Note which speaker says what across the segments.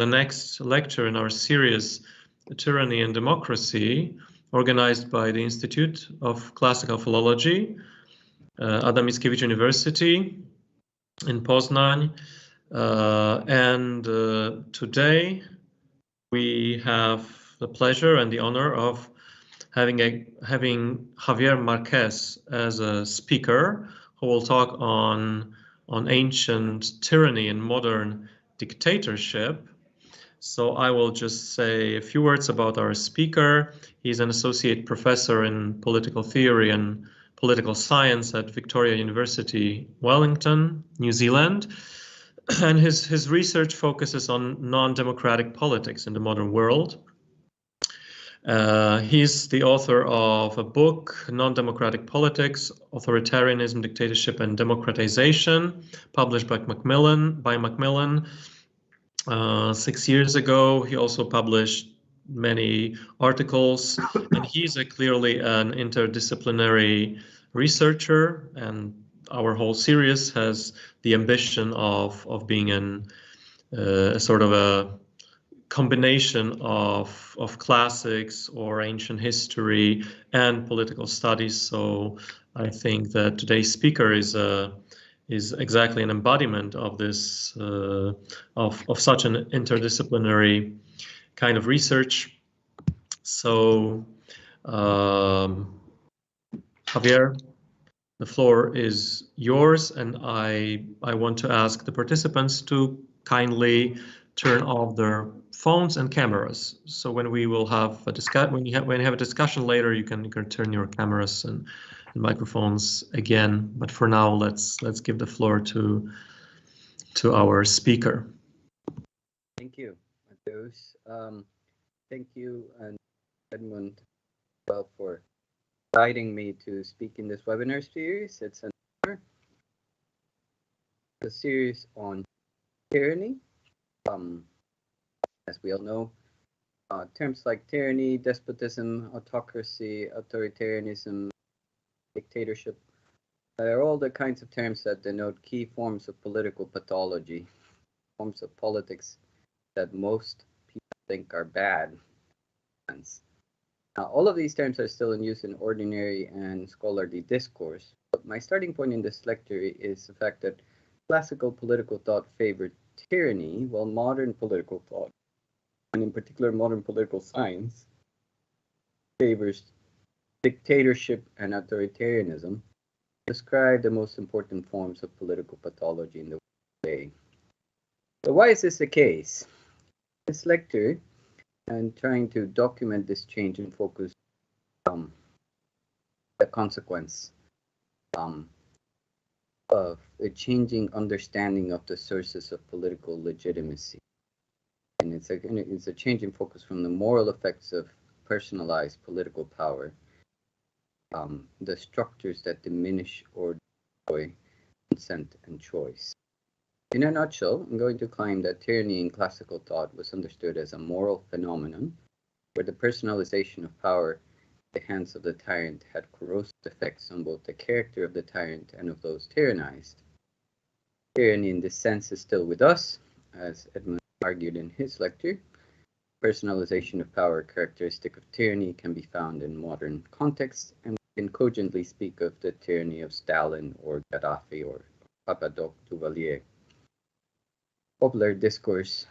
Speaker 1: the next lecture in our series, Tyranny and Democracy, organized by the Institute of Classical Philology, Adam Mickiewicz University in Poznań. Today we have the pleasure and the honor of having Xaviera Marqueza as a speaker who will talk on ancient tyranny and modern dictatorship. So I will just say a few words about our speaker. He's an associate professor in political theory and political science at University Wellington, New Zealand. And his research focuses on non-democratic politics in the modern world. He's the author of a book, Non-Democratic Politics, Authoritarianism, Dictatorship and Democratization, published by Macmillan 6 years ago. He also published many articles, and he's clearly an interdisciplinary researcher, and our whole series has the ambition of being a sort of a combination of classics or ancient history and political studies. So I think that today's speaker is exactly an embodiment of this of such an interdisciplinary kind of research. So Javier, the floor is yours, and I want to ask the participants to kindly turn off their phones and cameras. So when we will have a when you have a discussion later, you can turn your cameras and microphones again. But for now, let's give the floor to our speaker.
Speaker 2: Thank you, Mateusz. Thank you, and Edmund, well, for inviting me to speak in this webinar series. It's an honor. The series on tyranny. As we all know, terms like tyranny, despotism, autocracy, authoritarianism, dictatorship, are all the kinds of terms that denote key forms of political pathology, forms of politics that most people think are bad. Now, all of these terms are still in use in ordinary and scholarly discourse, but my starting point in this lecture is the fact that classical political thought favored tyranny, while modern political thought, and in particular modern political science, favors dictatorship and authoritarianism, describe the most important forms of political pathology in the world today. So why is this the case? This lecture, and trying to document this change in focus, the consequence of a changing understanding of the sources of political legitimacy. And it's a change in focus from the moral effects of personalized political power, the structures that diminish or destroy consent and choice. In a nutshell, I'm going to claim that tyranny in classical thought was understood as a moral phenomenon, where the personalization of power in the hands of the tyrant had corrosive effects on both the character of the tyrant and of those tyrannized. Tyranny in this sense is still with us, as Edmund argued in his lecture. Personalization of power characteristic of tyranny can be found in modern contexts, and we can cogently speak of the tyranny of Stalin or Gaddafi or Papadoc Duvalier. Popular discourse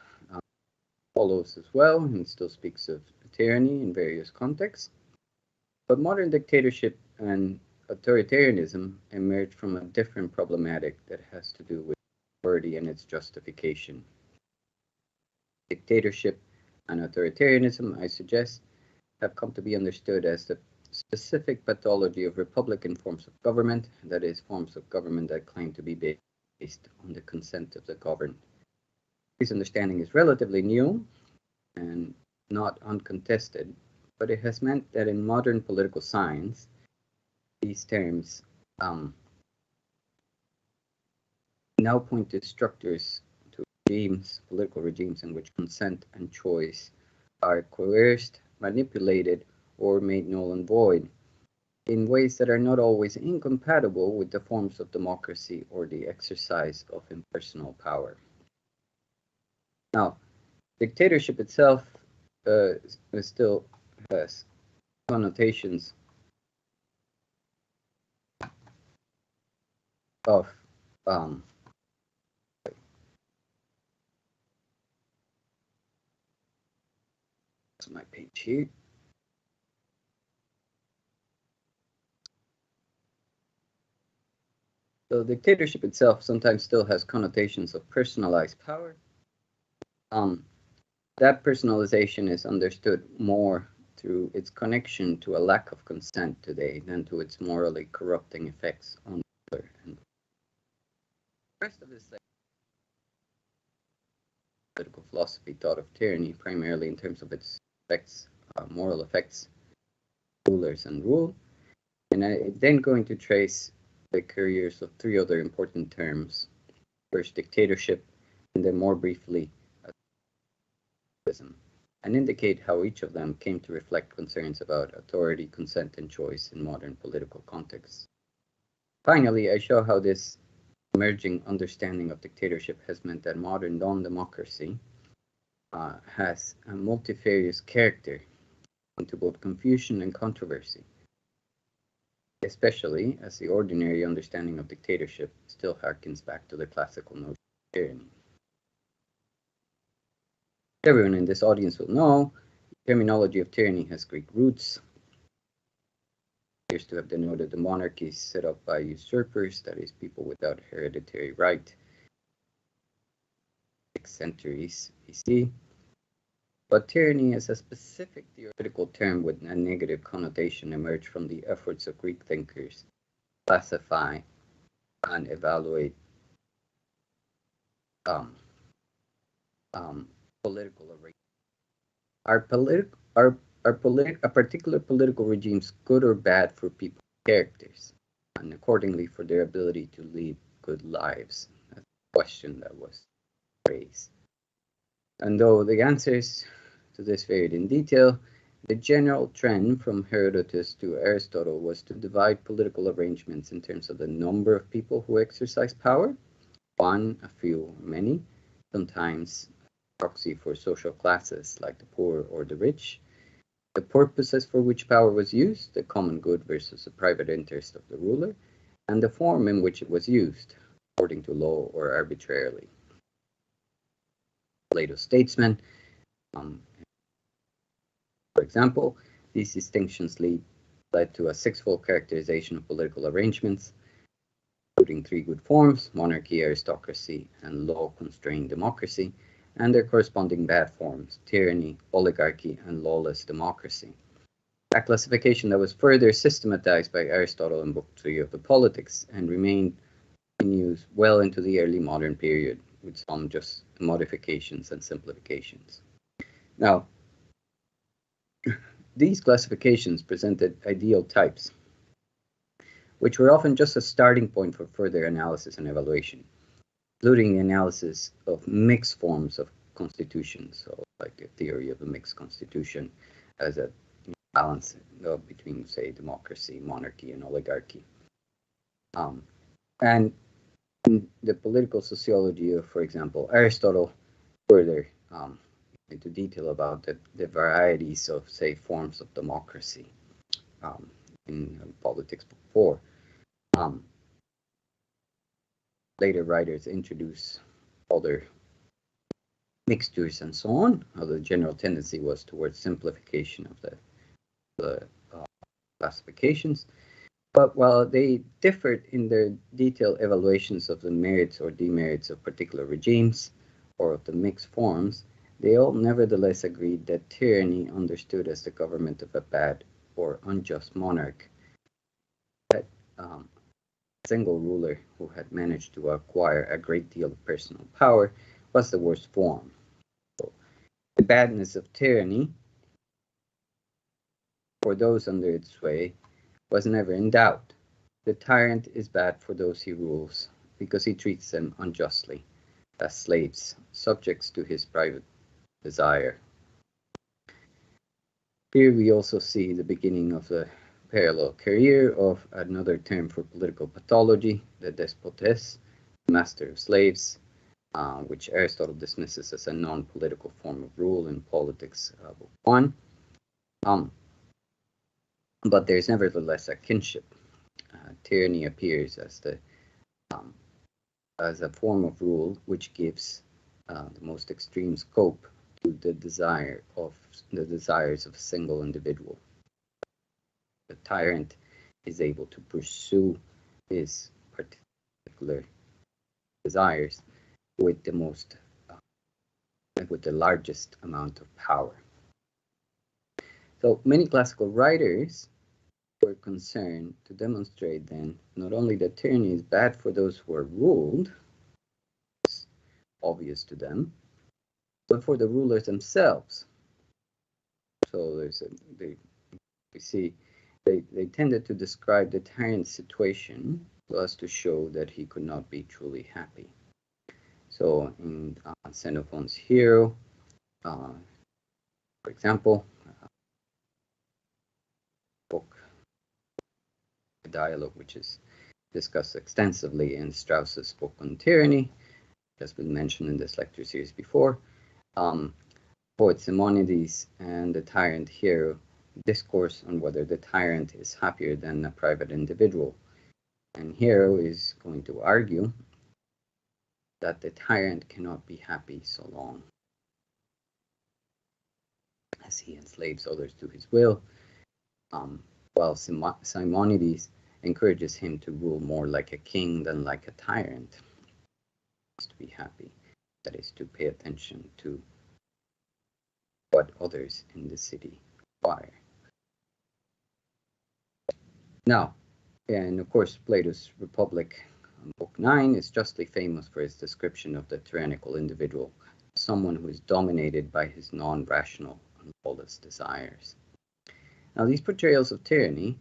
Speaker 2: follows as well and still speaks of tyranny in various contexts. But modern dictatorship and authoritarianism emerge from a different problematic that has to do with authority and its justification. Dictatorship and authoritarianism, I suggest, have come to be understood as the specific pathology of republican forms of government, that is, forms of government that claim to be based on the consent of the governed. This understanding is relatively new and not uncontested, but it has meant that in modern political science, these terms now point to structures, to regimes, political regimes in which consent and choice are coerced, manipulated, or made null and void in ways that are not always incompatible with the forms of democracy or the exercise of impersonal power. Now, Dictatorship itself still has connotations of that's my page here. So dictatorship itself sometimes still has connotations of personalized power. That personalization is understood more through its connection to a lack of consent today than to its morally corrupting effects on the other. And the rest of this political philosophy thought of tyranny primarily in terms of its effects, moral effects, rulers and rule. And I'm then going to trace the careers of three other important terms. First, dictatorship, and then more briefly, and indicate how each of them came to reflect concerns about authority, consent, and choice in modern political contexts. Finally, I show how this emerging understanding of dictatorship has meant that modern non-democracy has a multifarious character into both confusion and controversy, especially as the ordinary understanding of dictatorship still harkens back to the classical notion of tyranny. Everyone in this audience will know the terminology of tyranny has Greek roots. It appears to have denoted the monarchies set up by usurpers, that is, people without hereditary right, 6 centuries BC. But tyranny as a specific theoretical term with a negative connotation emerged from the efforts of Greek thinkers to classify and evaluate political arrangements. Are particular political regimes good or bad for people's characters, and accordingly for their ability to lead good lives? That's a question that was raised. And though the answers to this varied in detail, the general trend from Herodotus to Aristotle was to divide political arrangements in terms of the number of people who exercise power, one, a few, many, sometimes proxy for social classes like the poor or the rich, the purposes for which power was used, the common good versus the private interest of the ruler, and the form in which it was used, according to law or arbitrarily. Plato's statesmen, for example, these distinctions led to a sixfold characterization of political arrangements, including 3 good forms: monarchy, aristocracy, and law-constrained democracy, and their corresponding bad forms: tyranny, oligarchy, and lawless democracy. A classification that was further systematized by Aristotle in Book 3 of the Politics and remained in use well into the early modern period, with some just modifications and simplifications. Now, these classifications presented ideal types, which were often just a starting point for further analysis and evaluation, including the analysis of mixed forms of constitutions, so like the theory of a mixed constitution as a balance between, say, democracy, monarchy, and oligarchy. And in the political sociology of, for example, Aristotle, further into detail about the varieties of, say, forms of democracy in Politics Book 4. Later writers introduce other mixtures and so on, although the general tendency was towards simplification of the classifications. But while they differed in their detailed evaluations of the merits or demerits of particular regimes or of the mixed forms, they all nevertheless agreed that tyranny, understood as the government of a bad or unjust monarch, that single ruler who had managed to acquire a great deal of personal power, was the worst form. So, the badness of tyranny for those under its sway was never in doubt. The tyrant is bad for those he rules, because he treats them unjustly, as slaves, subjects to his private desire. Here we also see the beginning of the parallel career of another term for political pathology, the despotes, master of slaves, which Aristotle dismisses as a non-political form of rule in Politics, Book 1. But there's nevertheless a kinship. Tyranny appears as a form of rule which gives the most extreme scope to the desires of a single individual. The tyrant is able to pursue his particular desires with the largest amount of power. So many classical writers were concerned to demonstrate then not only that tyranny is bad for those who are ruled, it's obvious to them, but for the rulers themselves. So they tended to describe the tyrant's situation so as to show that he could not be truly happy. So in Xenophon's Hero, for example, book, a dialogue which is discussed extensively in Strauss's book on tyranny, has been mentioned in this lecture series before. Poet Simonides and the tyrant Hero discourse on whether the tyrant is happier than a private individual. And Hero is going to argue that the tyrant cannot be happy so long as he enslaves others to his will, while Simonides encourages him to rule more like a king than like a tyrant. To be happy, that is, to pay attention to what others in the city require. Now, and of course, Plato's Republic, Book 9, is justly famous for its description of the tyrannical individual, someone who is dominated by his non-rational and lawless desires. Now, these portrayals of tyranny,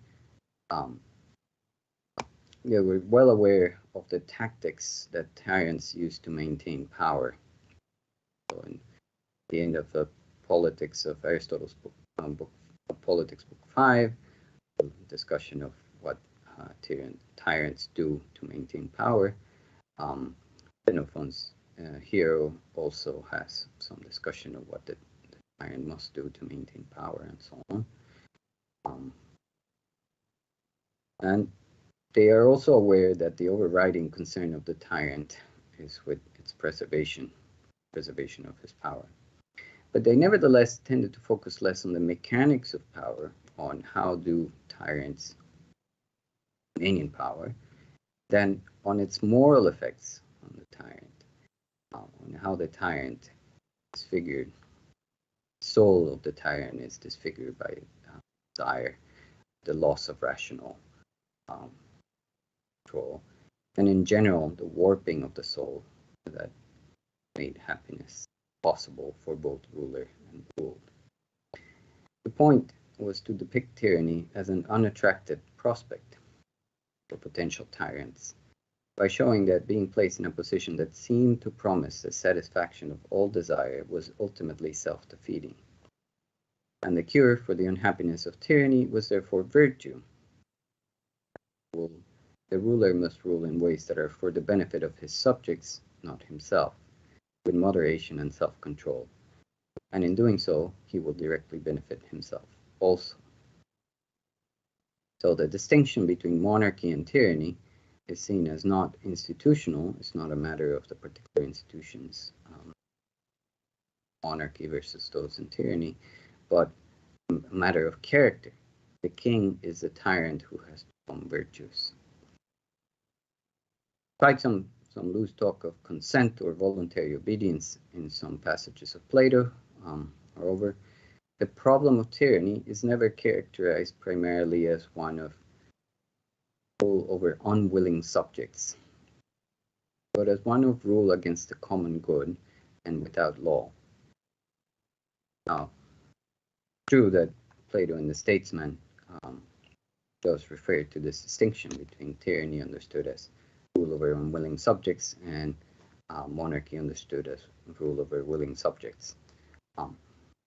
Speaker 2: we're well aware of the tactics that tyrants use to maintain power. So in the end of the Politics of Aristotle's book Politics, Book 5, discussion of what tyrants do to maintain power. Xenophon's Hero also has some discussion of what the tyrant must do to maintain power and so on. And they are also aware that the overriding concern of the tyrant is with its preservation of his power. But they nevertheless tended to focus less on the mechanics of power, on how do tyrants remain in power, than on its moral effects on the tyrant, on how the tyrant is figured. The soul of the tyrant is disfigured by desire, the loss of rational control, and in general, the warping of the soul that made happiness possible for both ruler and ruled. The point was to depict tyranny as an unattractive prospect for potential tyrants, by showing that being placed in a position that seemed to promise the satisfaction of all desire was ultimately self-defeating. And the cure for the unhappiness of tyranny was therefore virtue. The ruler must rule in ways that are for the benefit of his subjects, not himself, with moderation and self-control. And in doing so, he will directly benefit himself also. So the distinction between monarchy and tyranny is seen as not institutional. It's not a matter of the particular institutions, monarchy versus those in tyranny, but a matter of character. The king is a tyrant who has become virtuous. Despite some loose talk of consent or voluntary obedience in some passages of Plato, moreover, the problem of tyranny is never characterized primarily as one of rule over unwilling subjects, but as one of rule against the common good and without law. Now, true that Plato in the Statesman does refer to this distinction between tyranny understood as rule over unwilling subjects and monarchy understood as rule over willing subjects.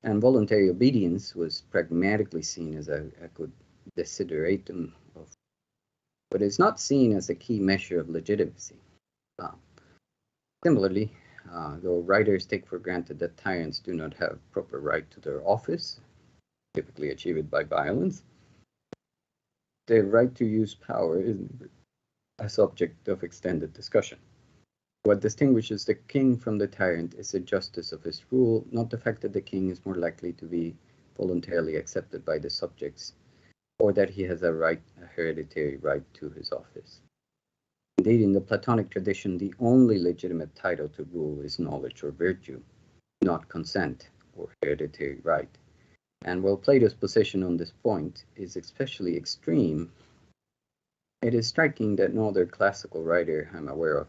Speaker 2: And voluntary obedience was pragmatically seen as a good desideratum of, but it's not seen as a key measure of legitimacy. Similarly, though writers take for granted that tyrants do not have proper right to their office, typically achieved by violence, their right to use power is a subject of extended discussion. What distinguishes the king from the tyrant is the justice of his rule, not the fact that the king is more likely to be voluntarily accepted by the subjects, or that he has a hereditary right to his office. Indeed, in the Platonic tradition, the only legitimate title to rule is knowledge or virtue, not consent or hereditary right. And while Plato's position on this point is especially extreme, it is striking that no other classical writer I'm aware of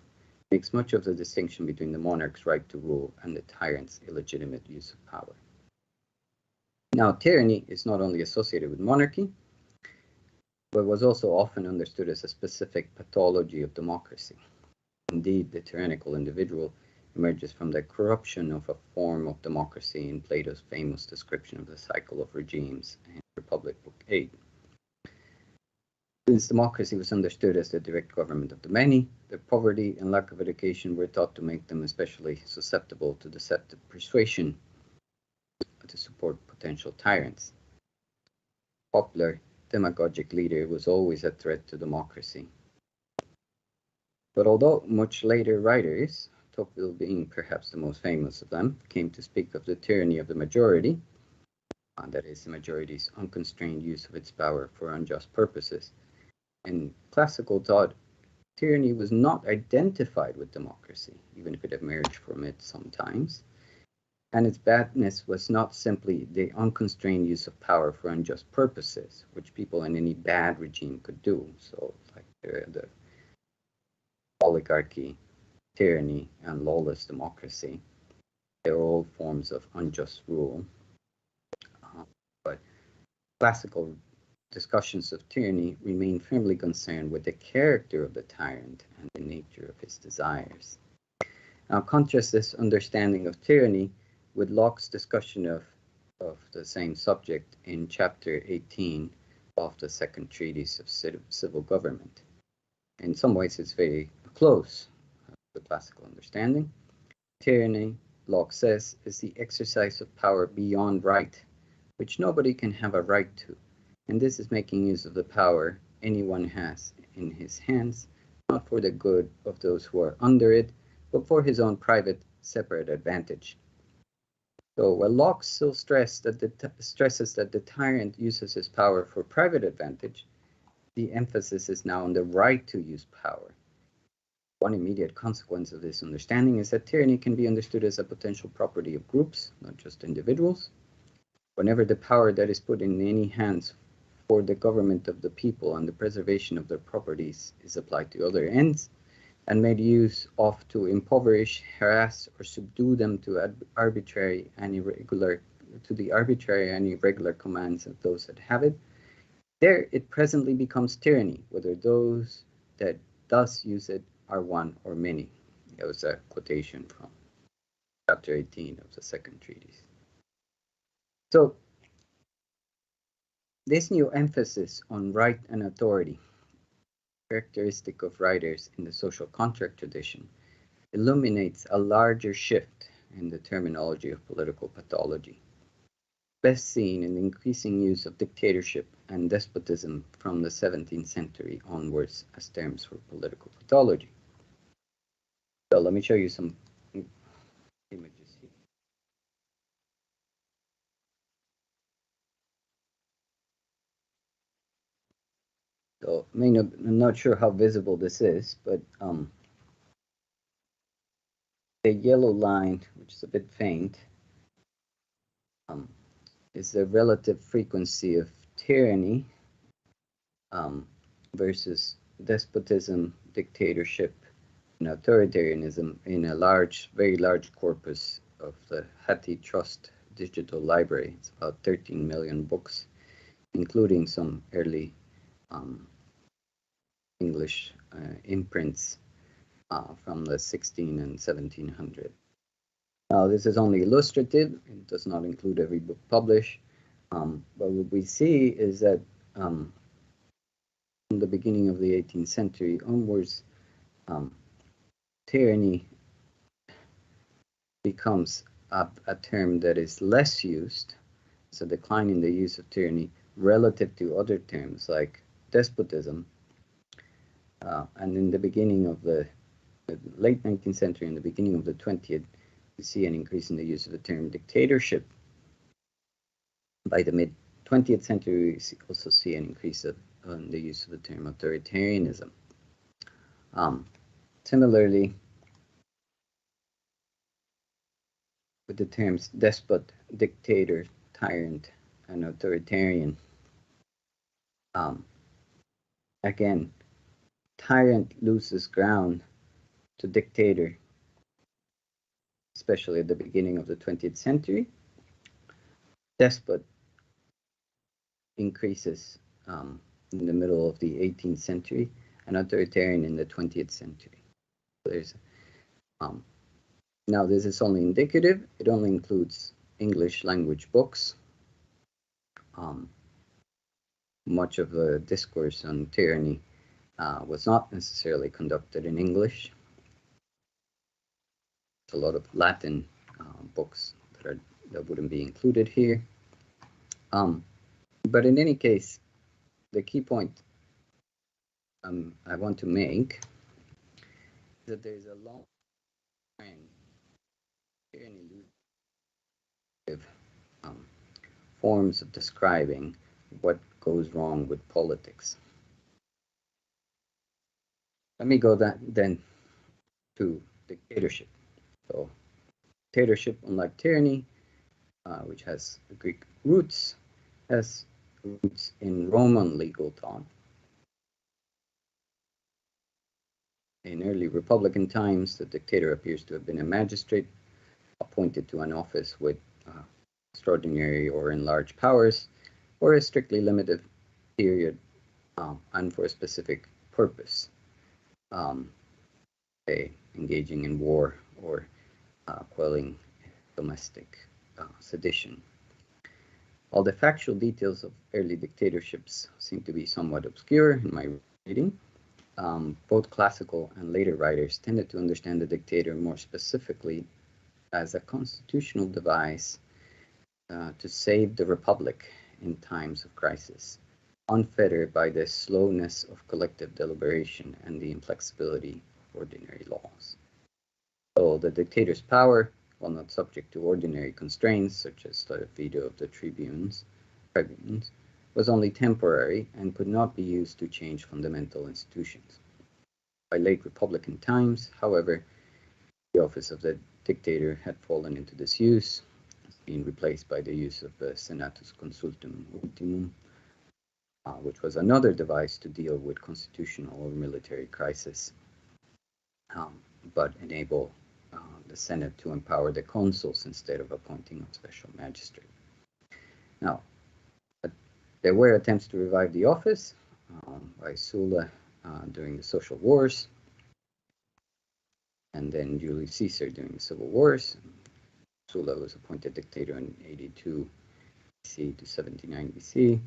Speaker 2: makes much of the distinction between the monarch's right to rule and the tyrant's illegitimate use of power. Now, tyranny is not only associated with monarchy, but was also often understood as a specific pathology of democracy. Indeed, the tyrannical individual emerges from the corruption of a form of democracy in Plato's famous description of the cycle of regimes in Republic, Book 8. Since democracy was understood as the direct government of the many, their poverty and lack of education were thought to make them especially susceptible to deceptive persuasion to support potential tyrants. Popular demagogic leader was always a threat to democracy. But although much later writers, Tocqueville being perhaps the most famous of them, came to speak of the tyranny of the majority, that is, the majority's unconstrained use of its power for unjust purposes, in classical thought, tyranny was not identified with democracy, even if it emerged from it sometimes. And its badness was not simply the unconstrained use of power for unjust purposes, which people in any bad regime could do. So, like the oligarchy, tyranny, and lawless democracy, they're all forms of unjust rule. But classical discussions of tyranny remain firmly concerned with the character of the tyrant and the nature of his desires. Now, contrast this understanding of tyranny with Locke's discussion of the same subject in chapter 18 of the second treatise of civil government. In some ways, it's very close to the classical understanding. Tyranny, Locke says, is the exercise of power beyond right, which nobody can have a right to. And this is making use of the power anyone has in his hands, not for the good of those who are under it, but for his own private, separate advantage. So while Locke still stresses that the tyrant uses his power for private advantage, the emphasis is now on the right to use power. One immediate consequence of this understanding is that tyranny can be understood as a potential property of groups, not just individuals. Whenever the power that is put in any hands for the government of the people and the preservation of their properties is applied to other ends and made use of to impoverish, harass, or subdue them to the arbitrary and irregular commands of those that have it, there it presently becomes tyranny, whether those that thus use it are one or many. That was a quotation from chapter 18 of the second treatise. So, this new emphasis on right and authority, characteristic of writers in the social contract tradition, illuminates a larger shift in the terminology of political pathology, best seen in the increasing use of dictatorship and despotism from the 17th century onwards as terms for political pathology. So let me show you some images here. So I'm not sure how visible this is, but the yellow line, which is a bit faint, is the relative frequency of tyranny versus despotism, dictatorship, and authoritarianism in a very large corpus of the Hathi Trust digital library. It's about 13 million books, including some early English imprints from the 16 and 1700. Now, this is only illustrative. It does not include every book published. But what we see is that from the beginning of the 18th century onwards, tyranny becomes a term that is less used. It's a decline in the use of tyranny relative to other terms like despotism. And in the beginning of the late 19th century and the beginning of the 20th, we see an increase in the use of the term dictatorship. By the mid 20th century, we also see an increase in the use of the term authoritarianism. Similarly, with the terms despot, dictator, tyrant, and authoritarian, again, tyrant loses ground to dictator, especially at the beginning of the 20th century. Despot increases in the middle of the 18th century, and authoritarian in the 20th century. There's now this is only indicative. It only includes English language books. Much of the discourse on tyranny was not necessarily conducted in English. There's a lot of Latin books that wouldn't be included here. But in any case, the key point I want to make is that there is a long trend in elusive forms of describing what goes wrong with politics. Let me go then to dictatorship. So, dictatorship, unlike tyranny, which has Greek roots, has roots in Roman legal thought. In early Republican times, the dictator appears to have been a magistrate appointed to an office with extraordinary or enlarged powers for a strictly limited period and for a specific purpose, say engaging in war or quelling domestic sedition. While the factual details of early dictatorships seem to be somewhat obscure in my reading, both classical and later writers tended to understand the dictator more specifically as a constitutional device to save the republic in times of crisis, unfettered by the slowness of collective deliberation and the inflexibility of ordinary laws. So the dictator's power, while not subject to ordinary constraints such as the veto of the tribunes, was only temporary and could not be used to change fundamental institutions. By late Republican times, however, the office of the dictator had fallen into disuse, being replaced by the use of the Senatus Consultum Ultimum, which was another device to deal with constitutional or military crisis, but enable the Senate to empower the consuls instead of appointing a special magistrate. Now, there were attempts to revive the office by Sulla during the social wars, and then Julius Caesar during the civil wars. Sulla was appointed dictator in 82 BC to 79 BC.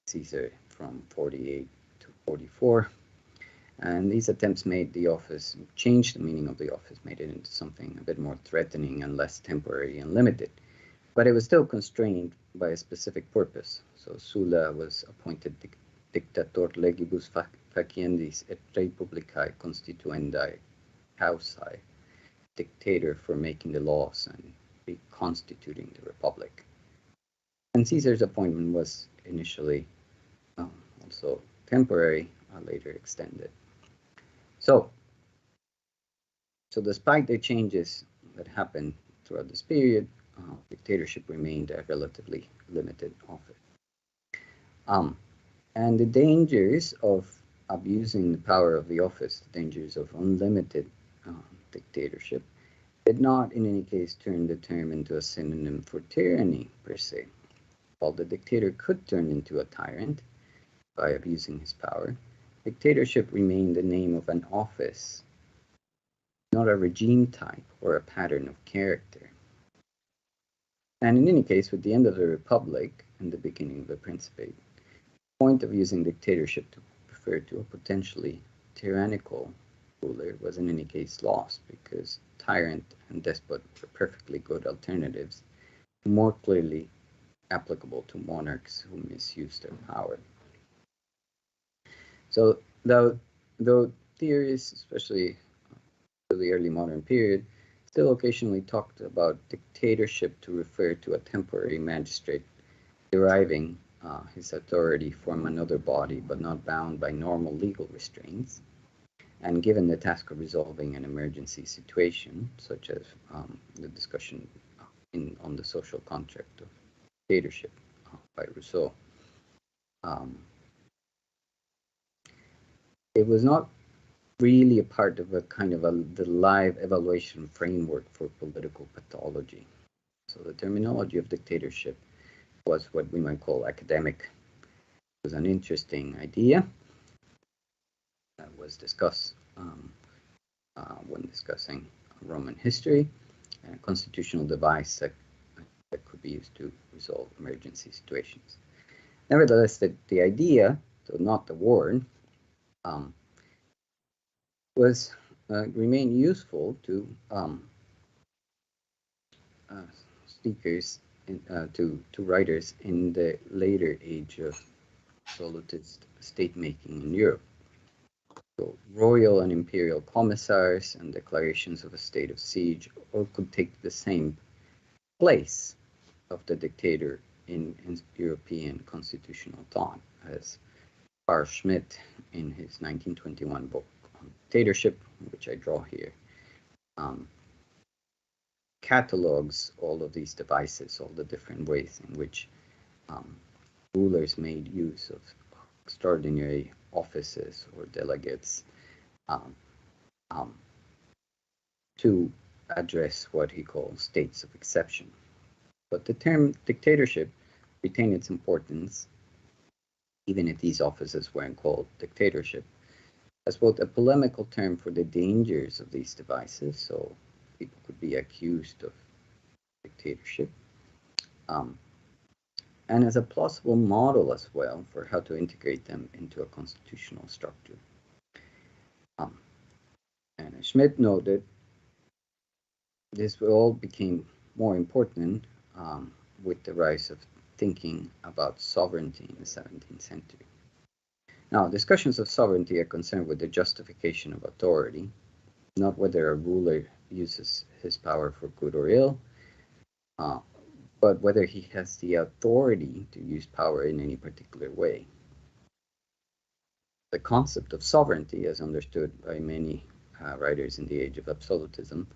Speaker 2: Caesar from 48 to 44. And these attempts made the office, changed the meaning of the office, made it into something a bit more threatening and less temporary and limited. But it was still constrained by a specific purpose. So Sulla was appointed Dictator legibus faciendis et republicae constituendae causae, dictator for making the laws and reconstituting the republic. And Caesar's appointment was initially also temporary, later extended. So despite the changes that happened throughout this period, dictatorship remained a relatively limited office. And the dangers of abusing the power of the office, the dangers of unlimited dictatorship, did not in any case turn the term into a synonym for tyranny per se. While the dictator could turn into a tyrant by abusing his power, dictatorship remained the name of an office, not a regime type or a pattern of character. And in any case, with the end of the Republic and the beginning of the Principate, the point of using dictatorship to refer to a potentially tyrannical ruler was in any case lost, because tyrant and despot were perfectly good alternatives, more clearly applicable to monarchs who misuse their power. So though theories, especially the early modern period, still occasionally talked about dictatorship to refer to a temporary magistrate deriving his authority from another body but not bound by normal legal restraints, and given the task of resolving an emergency situation, such as the discussion on the social contract of dictatorship by Rousseau. It was not really a part of a kind of the live evaluation framework for political pathology. So the terminology of dictatorship was what we might call academic. It was an interesting idea that was discussed when discussing Roman history, and a constitutional device that could be used to resolve emergency situations. Nevertheless, the idea, though not the word, was remained useful to speakers, to writers in the later age of absolutist state-making in Europe. So royal and imperial commissars and declarations of a state of siege all could take the same place of the dictator in European constitutional thought, as Carl Schmitt in his 1921 book on dictatorship, which I draw here, catalogs all of these devices, all the different ways in which rulers made use of extraordinary offices or delegates to address what he calls states of exception. But the term dictatorship retained its importance, even if these offices weren't called dictatorship, as both a polemical term for the dangers of these devices, so people could be accused of dictatorship, and as a plausible model as well for how to integrate them into a constitutional structure. And as Schmitt noted, this all became more important with the rise of thinking about sovereignty in the 17th century. Now, discussions of sovereignty are concerned with the justification of authority, not whether a ruler uses his power for good or ill, but whether he has the authority to use power in any particular way. The concept of sovereignty, as understood by many writers in the age of absolutism,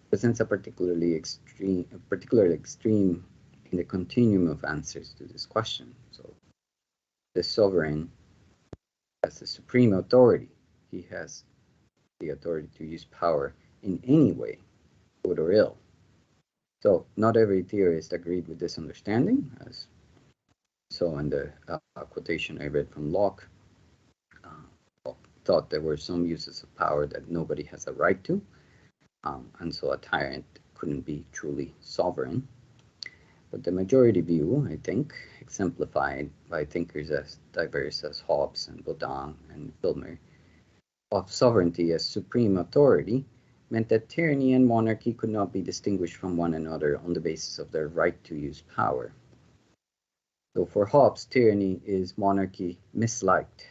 Speaker 2: presents a particularly extreme in the continuum of answers to this question. So the sovereign has the supreme authority. He has the authority to use power in any way, good or ill. So not every theorist agreed with this understanding, as so in the quotation I read from Locke, thought there were some uses of power that nobody has a right to, and so a tyrant couldn't be truly sovereign. But the majority view, I think, exemplified by thinkers as diverse as Hobbes and Baudin and Filmer, of sovereignty as supreme authority, meant that tyranny and monarchy could not be distinguished from one another on the basis of their right to use power. So for Hobbes, tyranny is monarchy misliked,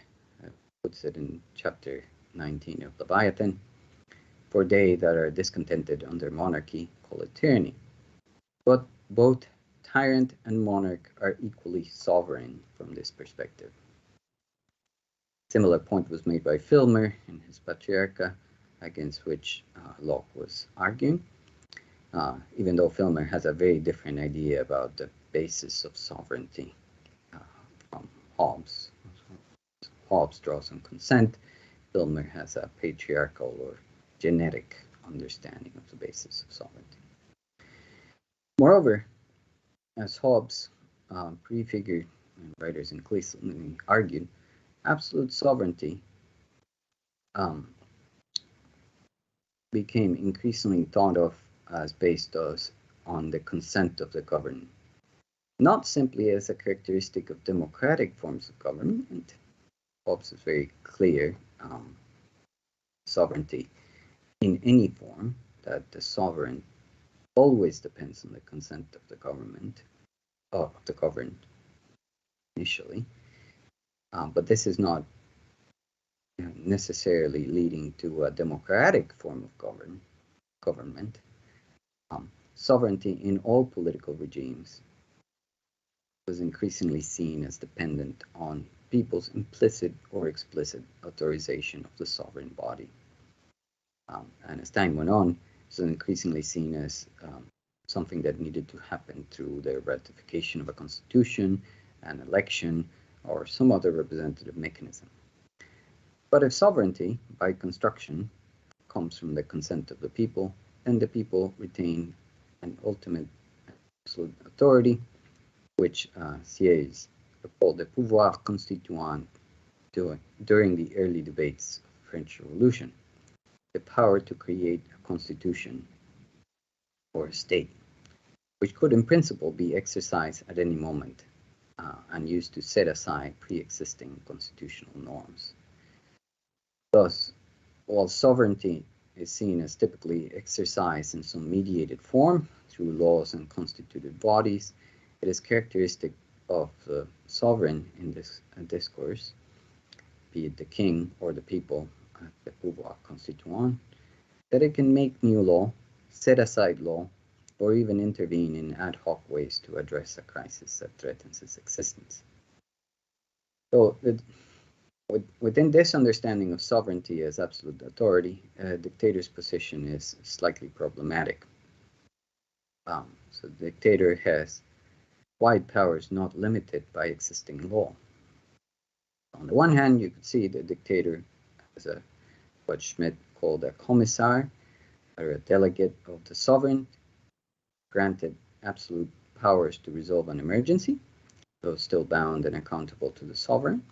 Speaker 2: puts it in chapter 19 of Leviathan. For they that are discontented under monarchy call it tyranny. But both tyrant and monarch are equally sovereign from this perspective. Similar point was made by Filmer in his Patriarcha, against which Locke was arguing, even though Filmer has a very different idea about the basis of sovereignty from Hobbes. Hobbes draws on consent. Filmer has a patriarchal or genetic understanding of the basis of sovereignty. Moreover, as Hobbes prefigured and writers increasingly argued, absolute sovereignty became increasingly thought of as based on the consent of the governed, not simply as a characteristic of democratic forms of government. Hobbes is very clear, sovereignty in any form that the sovereign always depends on the consent of the government, of the governed initially, but this is not necessarily leading to a democratic form of government. Sovereignty in all political regimes was increasingly seen as dependent on people's implicit or explicit authorization of the sovereign body. And as time went on, it was increasingly seen as something that needed to happen through the ratification of a constitution, an election, or some other representative mechanism. But if sovereignty, by construction, comes from the consent of the people, then the people retain an ultimate absolute authority, which Sieyès called the pouvoir constituant during the early debates of the French Revolution, the power to create a constitution or a state, which could in principle be exercised at any moment and used to set aside pre-existing constitutional norms. Thus, while sovereignty is seen as typically exercised in some mediated form through laws and constituted bodies, it is characteristic of the sovereign in this discourse, be it the king or the people, the pouvoir constituant, that it can make new law, set aside law, or even intervene in ad hoc ways to address a crisis that threatens its existence. So, within this understanding of sovereignty as absolute authority, a dictator's position is slightly problematic. So the dictator has wide powers not limited by existing law. On the one hand, you could see the dictator as what Schmitt called a commissar, or a delegate of the sovereign, granted absolute powers to resolve an emergency, though still bound and accountable to the sovereign.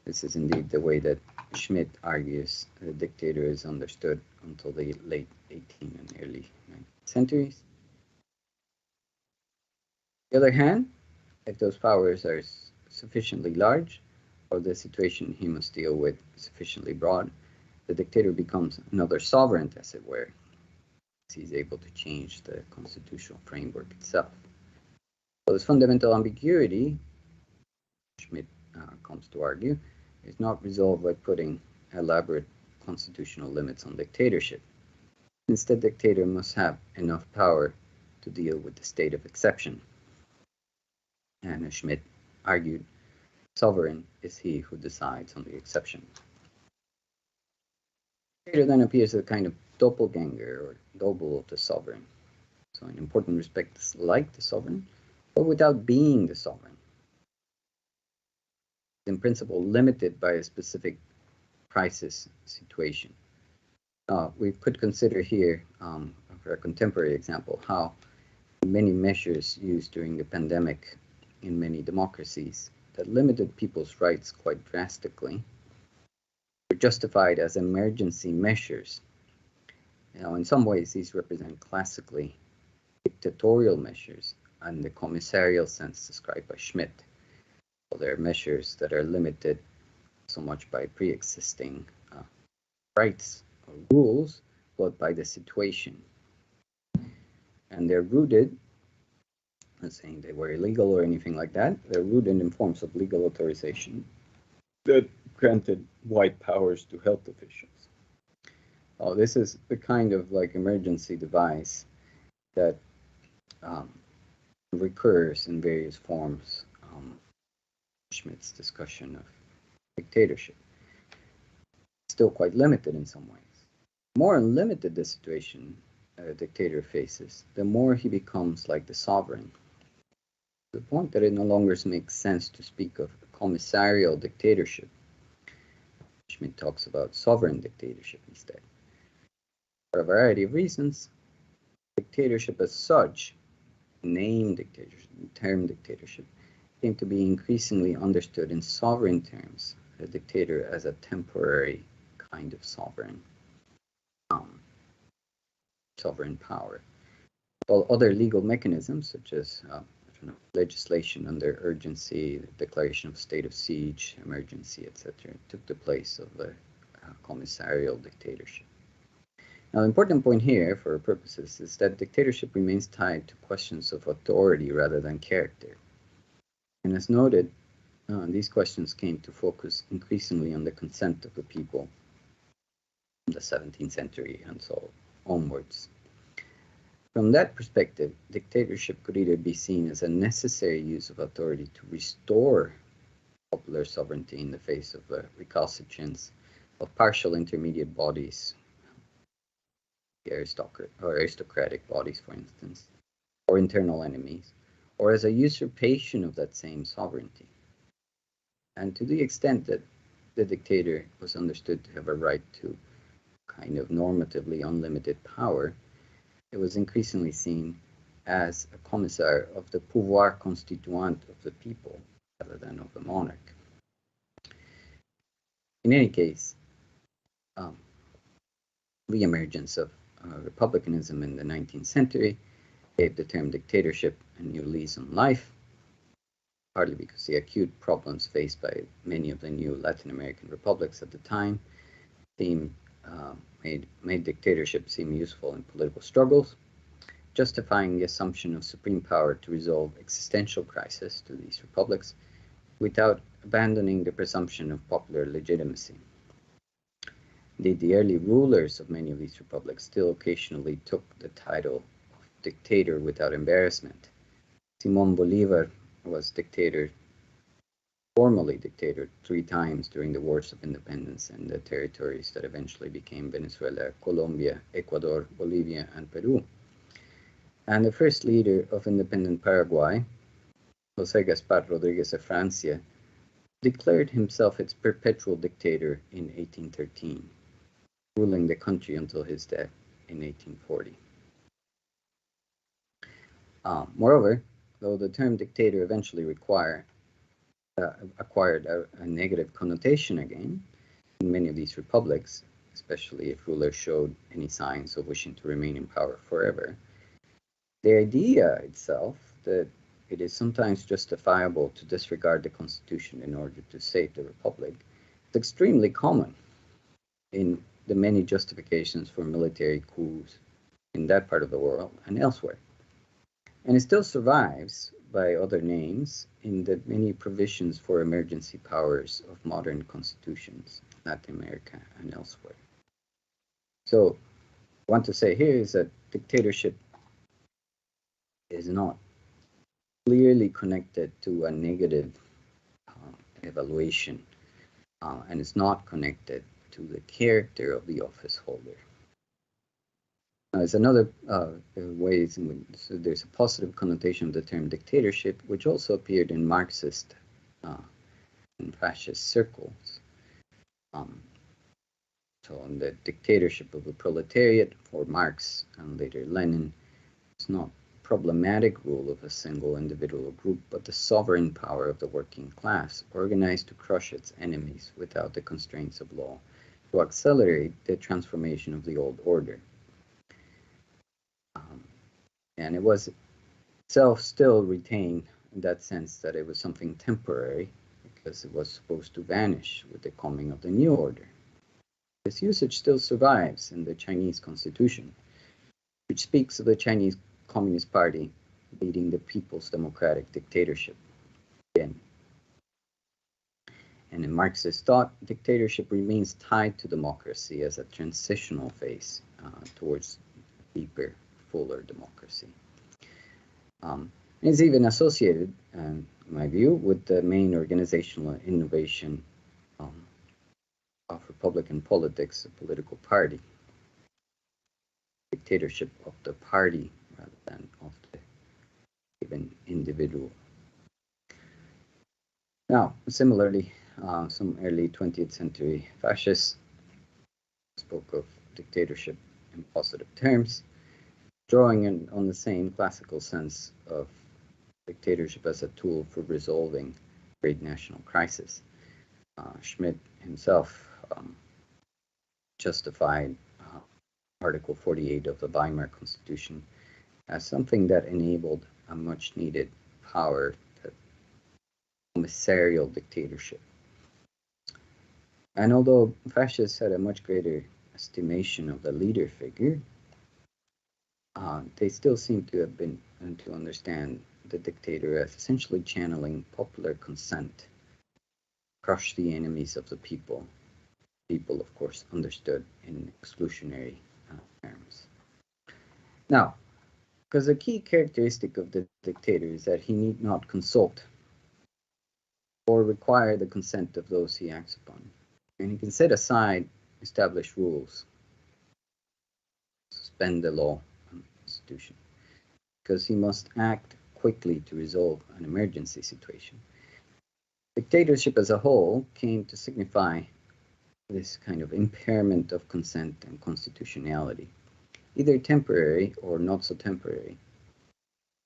Speaker 2: This is indeed the way that Schmitt argues the dictator is understood until the late 18th and early 19th centuries. On the other hand, if those powers are sufficiently large, or the situation he must deal with sufficiently broad, the dictator becomes another sovereign, as it were. He's able to change the constitutional framework itself. So this fundamental ambiguity, Schmitt comes to argue, is not resolved by putting elaborate constitutional limits on dictatorship. Instead, the dictator must have enough power to deal with the state of exception. And as Schmitt argued, sovereign is he who decides on the exception. The dictator then appears as a kind of doppelganger or double of the sovereign. So in important respects like the sovereign, but without being the sovereign. In principle limited by a specific crisis situation. We could consider here, for a contemporary example, how many measures used during the pandemic in many democracies that limited people's rights quite drastically were justified as emergency measures. In some ways, these represent classically dictatorial measures in the commissarial sense described by Schmitt. There are measures that are limited so much by pre-existing rights or rules, but by the situation. And they're rooted, I'm not saying they were illegal or anything like that, they're rooted in forms of legal authorization that granted wide powers to health officials. This is the kind of emergency device that recurs in various forms. Schmitt's discussion of dictatorship. Still quite limited in some ways. The more unlimited the situation a dictator faces, the more he becomes like the sovereign. To the point that it no longer makes sense to speak of a commissarial dictatorship. Schmitt talks about sovereign dictatorship instead. For a variety of reasons, dictatorship as such, name dictatorship, term dictatorship, came to be increasingly understood in sovereign terms, the dictator as a temporary kind of sovereign power. While other legal mechanisms, such as legislation under urgency, the declaration of state of siege, emergency, etc., took the place of a commissarial dictatorship. Now, the important point here, for our purposes, is that dictatorship remains tied to questions of authority rather than character. And as noted, these questions came to focus increasingly on the consent of the people from the 17th century and so onwards. From that perspective, dictatorship could either be seen as a necessary use of authority to restore popular sovereignty in the face of the recalcitrance of partial intermediate bodies, the aristocratic bodies, for instance, or internal enemies, or as a usurpation of that same sovereignty. And to the extent that the dictator was understood to have a right to kind of normatively unlimited power, it was increasingly seen as a commissar of the pouvoir constituant of the people rather than of the monarch. In any case, the emergence of republicanism in the 19th century gave the term dictatorship a new lease on life, partly because the acute problems faced by many of the new Latin American republics at the time made dictatorship seem useful in political struggles, justifying the assumption of supreme power to resolve existential crises to these republics without abandoning the presumption of popular legitimacy. Indeed, the early rulers of many of these republics still occasionally took the title of dictator without embarrassment. Simón Bolívar was formally dictator 3 times during the wars of independence in the territories that eventually became Venezuela, Colombia, Ecuador, Bolivia, and Peru. And the first leader of independent Paraguay, José Gaspar Rodríguez de Francia, declared himself its perpetual dictator in 1813, ruling the country until his death in 1840. Moreover, though the term dictator eventually acquired a negative connotation again in many of these republics, especially if rulers showed any signs of wishing to remain in power forever, the idea itself that it is sometimes justifiable to disregard the constitution in order to save the republic is extremely common in the many justifications for military coups in that part of the world and elsewhere. And it still survives by other names in the many provisions for emergency powers of modern constitutions in Latin America and elsewhere. So, what I want to say here is that dictatorship is not clearly connected to a negative evaluation, and it's not connected to the character of the office holder. There's another ways in which there's a positive connotation of the term dictatorship, which also appeared in Marxist and fascist circles. So in the dictatorship of the proletariat for Marx and later Lenin, it's not problematic rule of a single individual or group, but the sovereign power of the working class, organized to crush its enemies without the constraints of law, to accelerate the transformation of the old order. And it was itself still retained in that sense that it was something temporary, because it was supposed to vanish with the coming of the new order. This usage still survives in the Chinese constitution, which speaks of the Chinese Communist Party leading the People's Democratic Dictatorship. Again. And in Marxist thought, dictatorship remains tied to democracy as a transitional phase towards deeper, fuller democracy. It's even associated, in my view, with the main organizational innovation of Republican politics, a political party. Dictatorship of the party rather than of the given individual. Now, similarly, some early 20th century fascists spoke of dictatorship in positive terms, drawing on the same classical sense of dictatorship as a tool for resolving great national crisis. Schmidt himself justified Article 48 of the Weimar Constitution as something that enabled a much needed power, that commissarial dictatorship. And although fascists had a much greater estimation of the leader figure, they still seem to have been to understand the dictator as essentially channeling popular consent, crush the enemies of the people. People, of course, understood in exclusionary terms. Now, because the key characteristic of the dictator is that he need not consult or require the consent of those he acts upon, and he can set aside established rules, suspend the law and the constitution, because he must act quickly to resolve an emergency situation. Dictatorship as a whole came to signify this kind of impairment of consent and constitutionality, either temporary or not so temporary,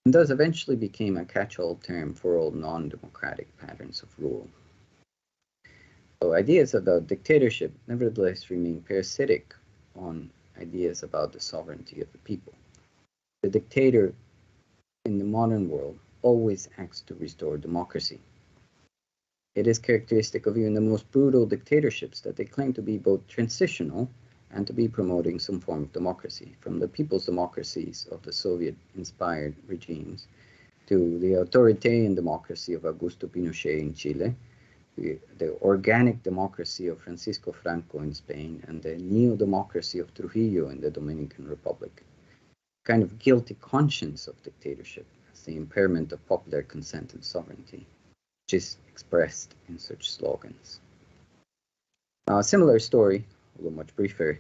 Speaker 2: and thus eventually became a catch-all term for all non-democratic patterns of rule. So ideas about dictatorship nevertheless remain parasitic on ideas about the sovereignty of the people. The dictator in the modern world always acts to restore democracy. It is characteristic of even the most brutal dictatorships that they claim to be both transitional and to be promoting some form of democracy, from the people's democracies of the Soviet-inspired regimes to the authoritarian democracy of Augusto Pinochet in Chile, the organic democracy of Francisco Franco in Spain, and the neo-democracy of Trujillo in the Dominican Republic. A kind of guilty conscience of dictatorship as the impairment of popular consent and sovereignty, which is expressed in such slogans. Now, a similar story, although much briefer,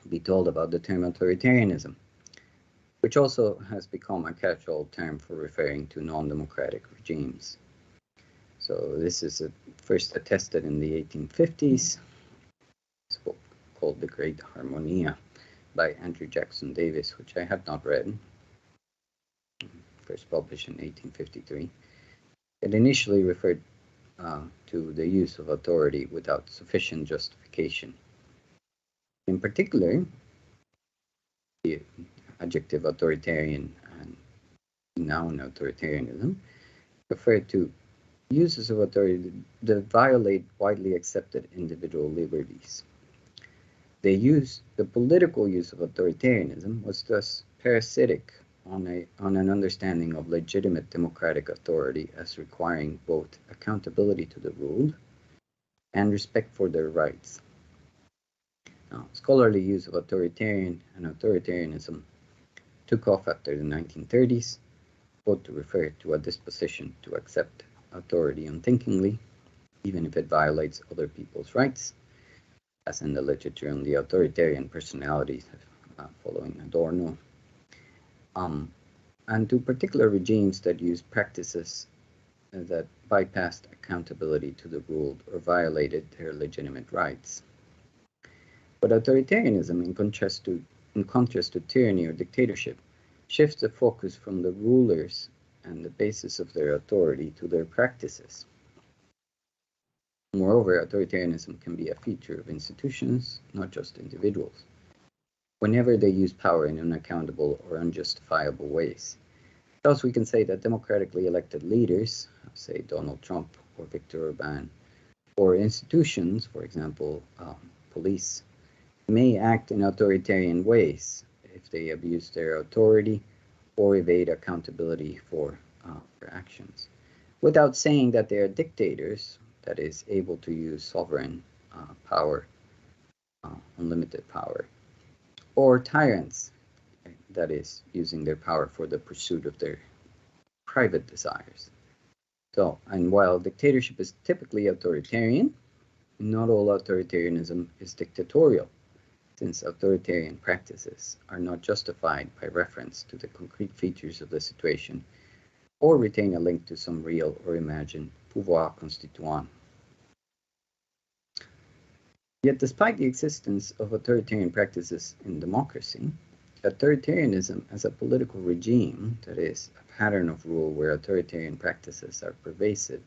Speaker 2: will be told about the term authoritarianism, which also has become a catch-all term for referring to non-democratic regimes. So this is first attested in the 1850s. It's a book called The Great Harmonia by Andrew Jackson Davis, which I have not read, first published in 1853. It initially referred to the use of authority without sufficient justification. In particular, the adjective authoritarian and noun authoritarianism refer to uses of authority that violate widely accepted individual liberties. The political use of authoritarianism was thus parasitic on an understanding of legitimate democratic authority as requiring both accountability to the ruled and respect for their rights. Now, scholarly use of authoritarian and authoritarianism took off after the 1930s, both to refer to a disposition to accept authority unthinkingly, even if it violates other people's rights, as in the literature on the authoritarian personalities following Adorno, and to particular regimes that use practices that bypassed accountability to the ruled or violated their legitimate rights. But authoritarianism, in contrast to tyranny or dictatorship, shifts the focus from the rulers and the basis of their authority to their practices. Moreover, authoritarianism can be a feature of institutions, not just individuals, whenever they use power in unaccountable or unjustifiable ways. Thus, we can say that democratically elected leaders, say Donald Trump or Viktor Orban, or institutions, for example, police, may act in authoritarian ways if they abuse their authority or evade accountability for their actions, without saying that they are dictators, that is, able to use sovereign power, unlimited power, or tyrants, that is, using their power for the pursuit of their private desires. So, and while dictatorship is typically authoritarian, not all authoritarianism is dictatorial, since authoritarian practices are not justified by reference to the concrete features of the situation or retain a link to some real or imagined pouvoir constituant. Yet, despite the existence of authoritarian practices in democracy, authoritarianism as a political regime, that is, a pattern of rule where authoritarian practices are pervasive,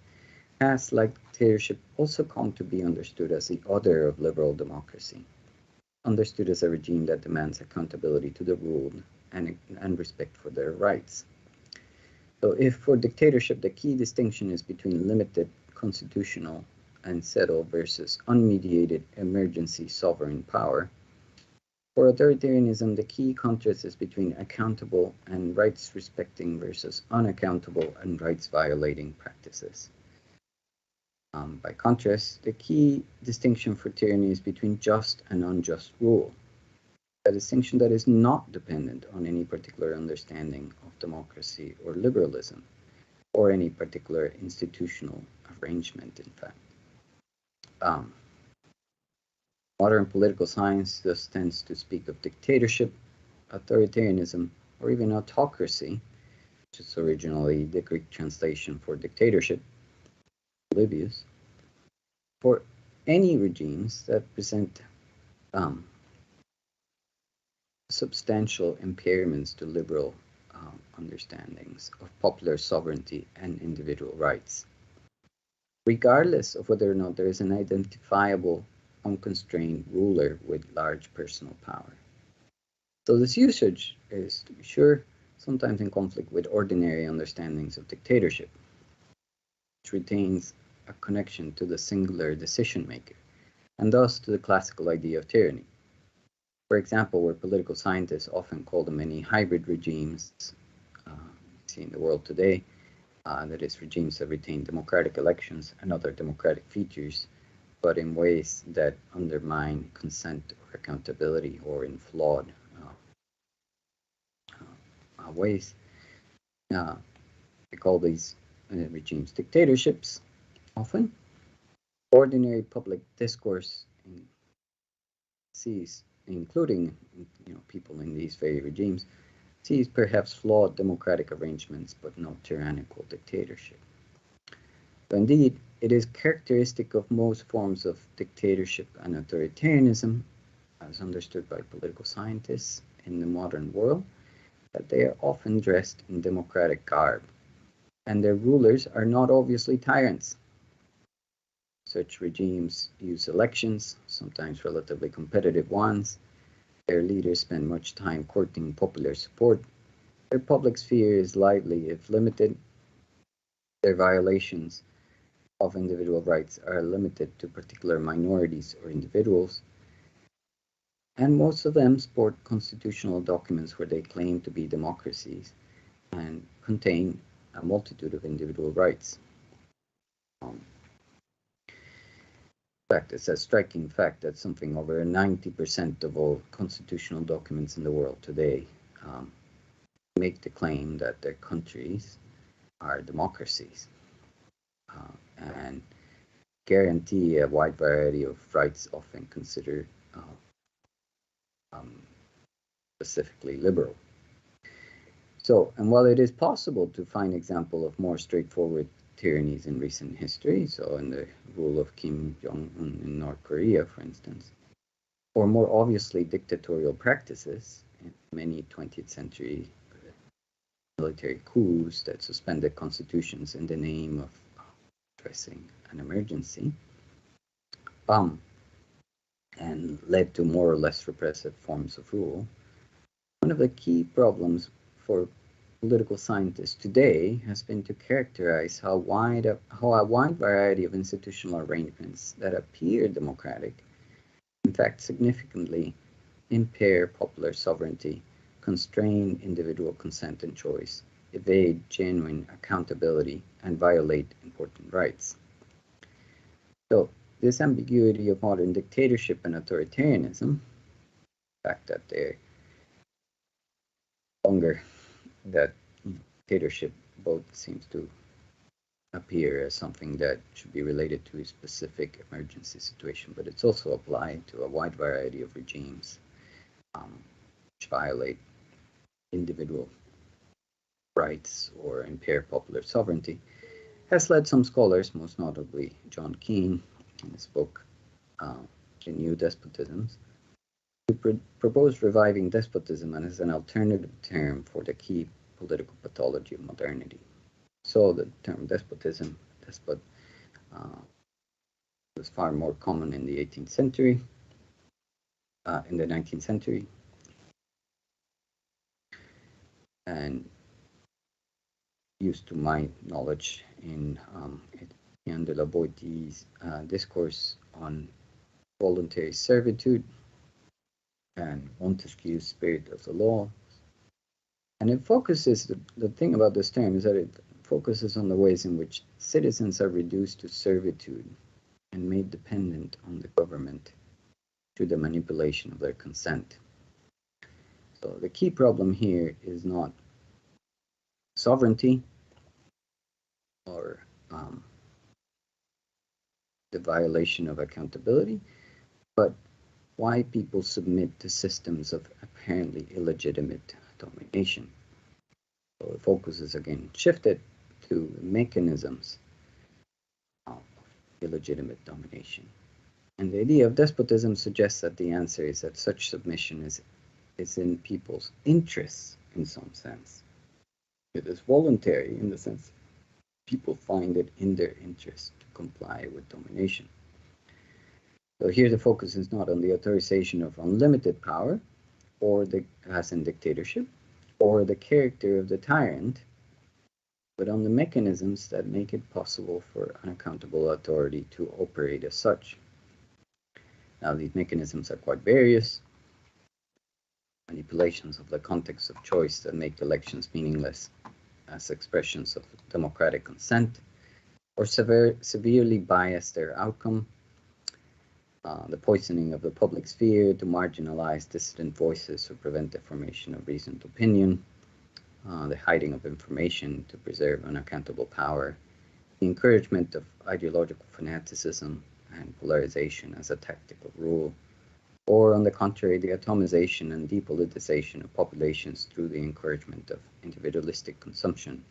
Speaker 2: has, like dictatorship, also come to be understood as the other of liberal democracy, understood as a regime that demands accountability to the ruled and respect for their rights. So if for dictatorship the key distinction is between limited constitutional and settle versus unmediated emergency sovereign power. For authoritarianism, the key contrast is between accountable and rights-respecting versus unaccountable and rights-violating practices. By contrast, the key distinction for tyranny is between just and unjust rule, a distinction that is not dependent on any particular understanding of democracy or liberalism, or any particular institutional arrangement, in fact. Modern political science thus tends to speak of dictatorship, authoritarianism, or even autocracy, which is originally the Greek translation for dictatorship, Livius, for any regimes that present substantial impairments to liberal understandings of popular sovereignty and individual rights, regardless of whether or not there is an identifiable unconstrained ruler with large personal power. So this usage is, to be sure, sometimes in conflict with ordinary understandings of dictatorship, which retains a connection to the singular decision maker, and thus to the classical idea of tyranny. For example, where political scientists often call them many hybrid regimes see in the world today, that is, regimes that retain democratic elections and other democratic features, but in ways that undermine consent or accountability, or in flawed ways. They call these regimes dictatorships, often. Ordinary public discourse sees, including people in these very regimes, sees perhaps flawed democratic arrangements, but no tyrannical dictatorship. But indeed, it is characteristic of most forms of dictatorship and authoritarianism, as understood by political scientists in the modern world, that they are often dressed in democratic garb, and their rulers are not obviously tyrants. Such regimes use elections, sometimes relatively competitive ones. Their leaders spend much time courting popular support. Their public sphere is lively if limited. Their violations of individual rights are limited to particular minorities or individuals. And most of them sport constitutional documents where they claim to be democracies and contain a multitude of individual rights. In fact, it's a striking fact that something over 90% of all constitutional documents in the world today make the claim that their countries are democracies and guarantee a wide variety of rights often considered specifically liberal. So, and while it is possible to find example of more straightforward tyrannies in recent history, so in the rule of Kim Jong-un in North Korea, for instance, or more obviously dictatorial practices in many 20th century military coups that suspended constitutions in the name of addressing an emergency, and led to more or less repressive forms of rule. One of the key problems for political scientists today has been to characterize how a wide variety of institutional arrangements that appear democratic, in fact, significantly impair popular sovereignty, constrain individual consent and choice, evade genuine accountability, and violate important rights. So, this ambiguity of modern dictatorship and authoritarianism, the fact that they're longer, that dictatorship both seems to appear as something that should be related to a specific emergency situation, but it's also applied to a wide variety of regimes which violate individual rights or impair popular sovereignty, has led some scholars, most notably John Keane in his book The New Despotisms, to propose reviving despotism as an alternative term for the key political pathology of modernity. So the term despotism, despot, was far more common in the 18th century, in the 19th century, and used to my knowledge in and de la Boétie's discourse on voluntary servitude, and Montesquieu's Spirit of the Law. And it focuses, the thing about this term is that it focuses on the ways in which citizens are reduced to servitude and made dependent on the government through the manipulation of their consent. So the key problem here is not sovereignty or the violation of accountability, but why people submit to systems of apparently illegitimate domination. So the focus is again shifted to mechanisms of illegitimate domination. And the idea of despotism suggests that the answer is that such submission is in people's interests in some sense. It is voluntary in the sense people find it in their interest to comply with domination. So here the focus is not on the authorization of unlimited power, or as in dictatorship, or the character of the tyrant, but on the mechanisms that make it possible for unaccountable authority to operate as such. Now, these mechanisms are quite various. Manipulations of the context of choice that make elections meaningless as expressions of democratic consent, or severely bias their outcome. The poisoning of the public sphere to marginalize dissident voices or prevent the formation of reasoned opinion. The hiding of information to preserve unaccountable power. The encouragement of ideological fanaticism and polarization as a tactical rule, or on the contrary, the atomization and depoliticization of populations through the encouragement of individualistic consumption,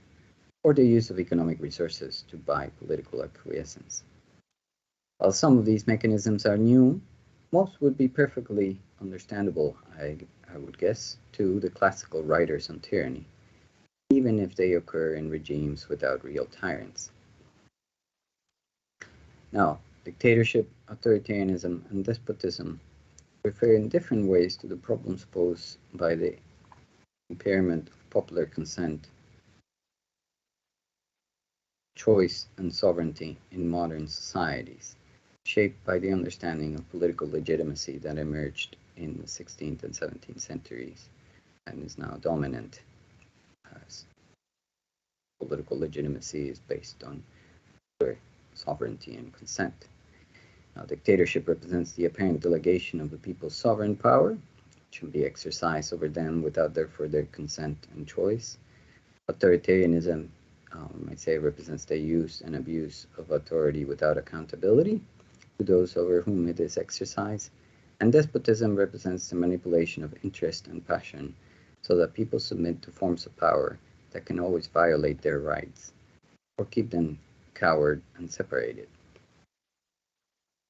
Speaker 2: or the use of economic resources to buy political acquiescence. While some of these mechanisms are new, most would be perfectly understandable, I would guess, to the classical writers on tyranny, even if they occur in regimes without real tyrants. Now, dictatorship, authoritarianism, and despotism refer in different ways to the problems posed by the impairment of popular consent, choice, and sovereignty in modern societies, shaped by the understanding of political legitimacy that emerged in the 16th and 17th centuries and is now dominant, as political legitimacy is based on sovereignty and consent. Now, dictatorship represents the apparent delegation of the people's sovereign power, which can be exercised over them without therefore their consent and choice. Authoritarianism, we might say, represents the use and abuse of authority without accountability to those over whom it is exercised. And despotism represents the manipulation of interest and passion so that people submit to forms of power that can always violate their rights or keep them coward and separated.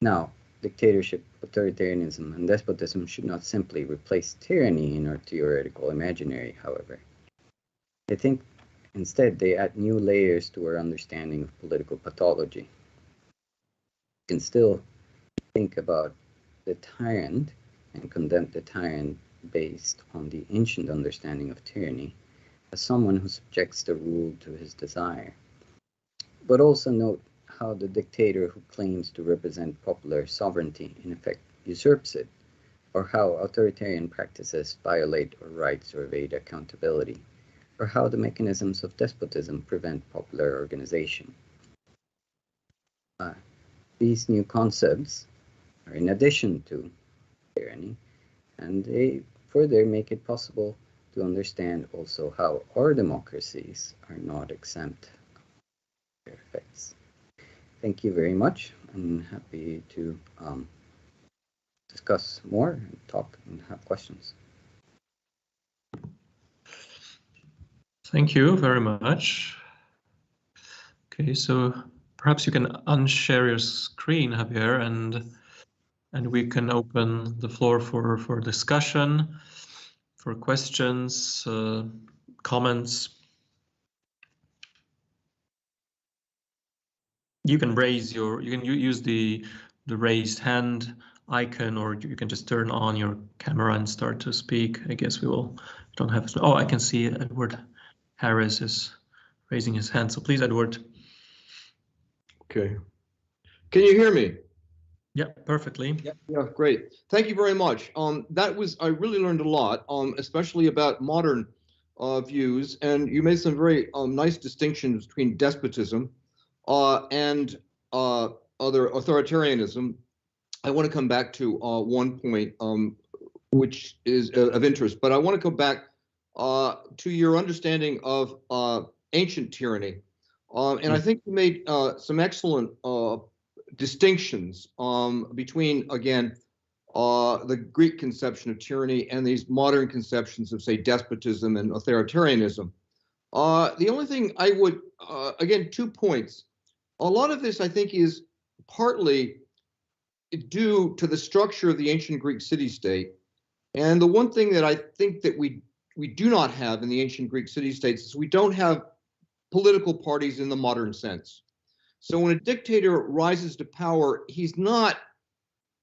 Speaker 2: Now, dictatorship, authoritarianism, and despotism should not simply replace tyranny in our theoretical imaginary, however. I think instead they add new layers to our understanding of political pathology. We can still think about the tyrant and condemn the tyrant based on the ancient understanding of tyranny as someone who subjects the rule to his desire. But also note how the dictator who claims to represent popular sovereignty in effect usurps it, or how authoritarian practices violate our rights or evade accountability, or how the mechanisms of despotism prevent popular organization. These new concepts are in addition to tyranny, and they further make it possible to understand also how our democracies are not exempt from their effects. Thank you very much. I'm happy to discuss more and talk and have questions.
Speaker 1: Thank you very much. Okay, so perhaps you can unshare your screen, Javier, and we can open the floor for discussion, for questions, comments. You can use the raised hand icon, or you can just turn on your camera and start to speak. I guess don't have. Oh, I can see Edward Harris is raising his hand. So please, Edward.
Speaker 3: Okay. Can you hear me?
Speaker 1: Yeah, perfectly.
Speaker 3: Yeah, great. Thank you very much. I really learned a lot, especially about modern views, and you made some very nice distinctions between despotism and other authoritarianism. I want to come back to one point which is of interest, but I want to go back to your understanding of ancient tyranny. And I think you made some excellent distinctions between, again, the Greek conception of tyranny and these modern conceptions of, say, despotism and authoritarianism. The only thing I would, again, 2 points. A lot of this, I think, is partly due to the structure of the ancient Greek city-state. And the one thing that I think that we do not have in the ancient Greek city-states is we don't have political parties in the modern sense. So when a dictator rises to power, he's not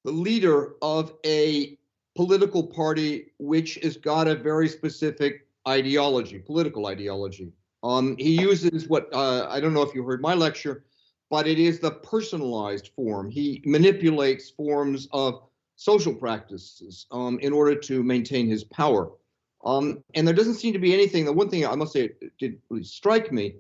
Speaker 3: the leader of a political party which has got a very specific ideology, political ideology. He uses what, I don't know if you heard my lecture, but it is the personalized form. He manipulates forms of social practices in order to maintain his power. And there doesn't seem to be anything, the one thing I must say did really strike me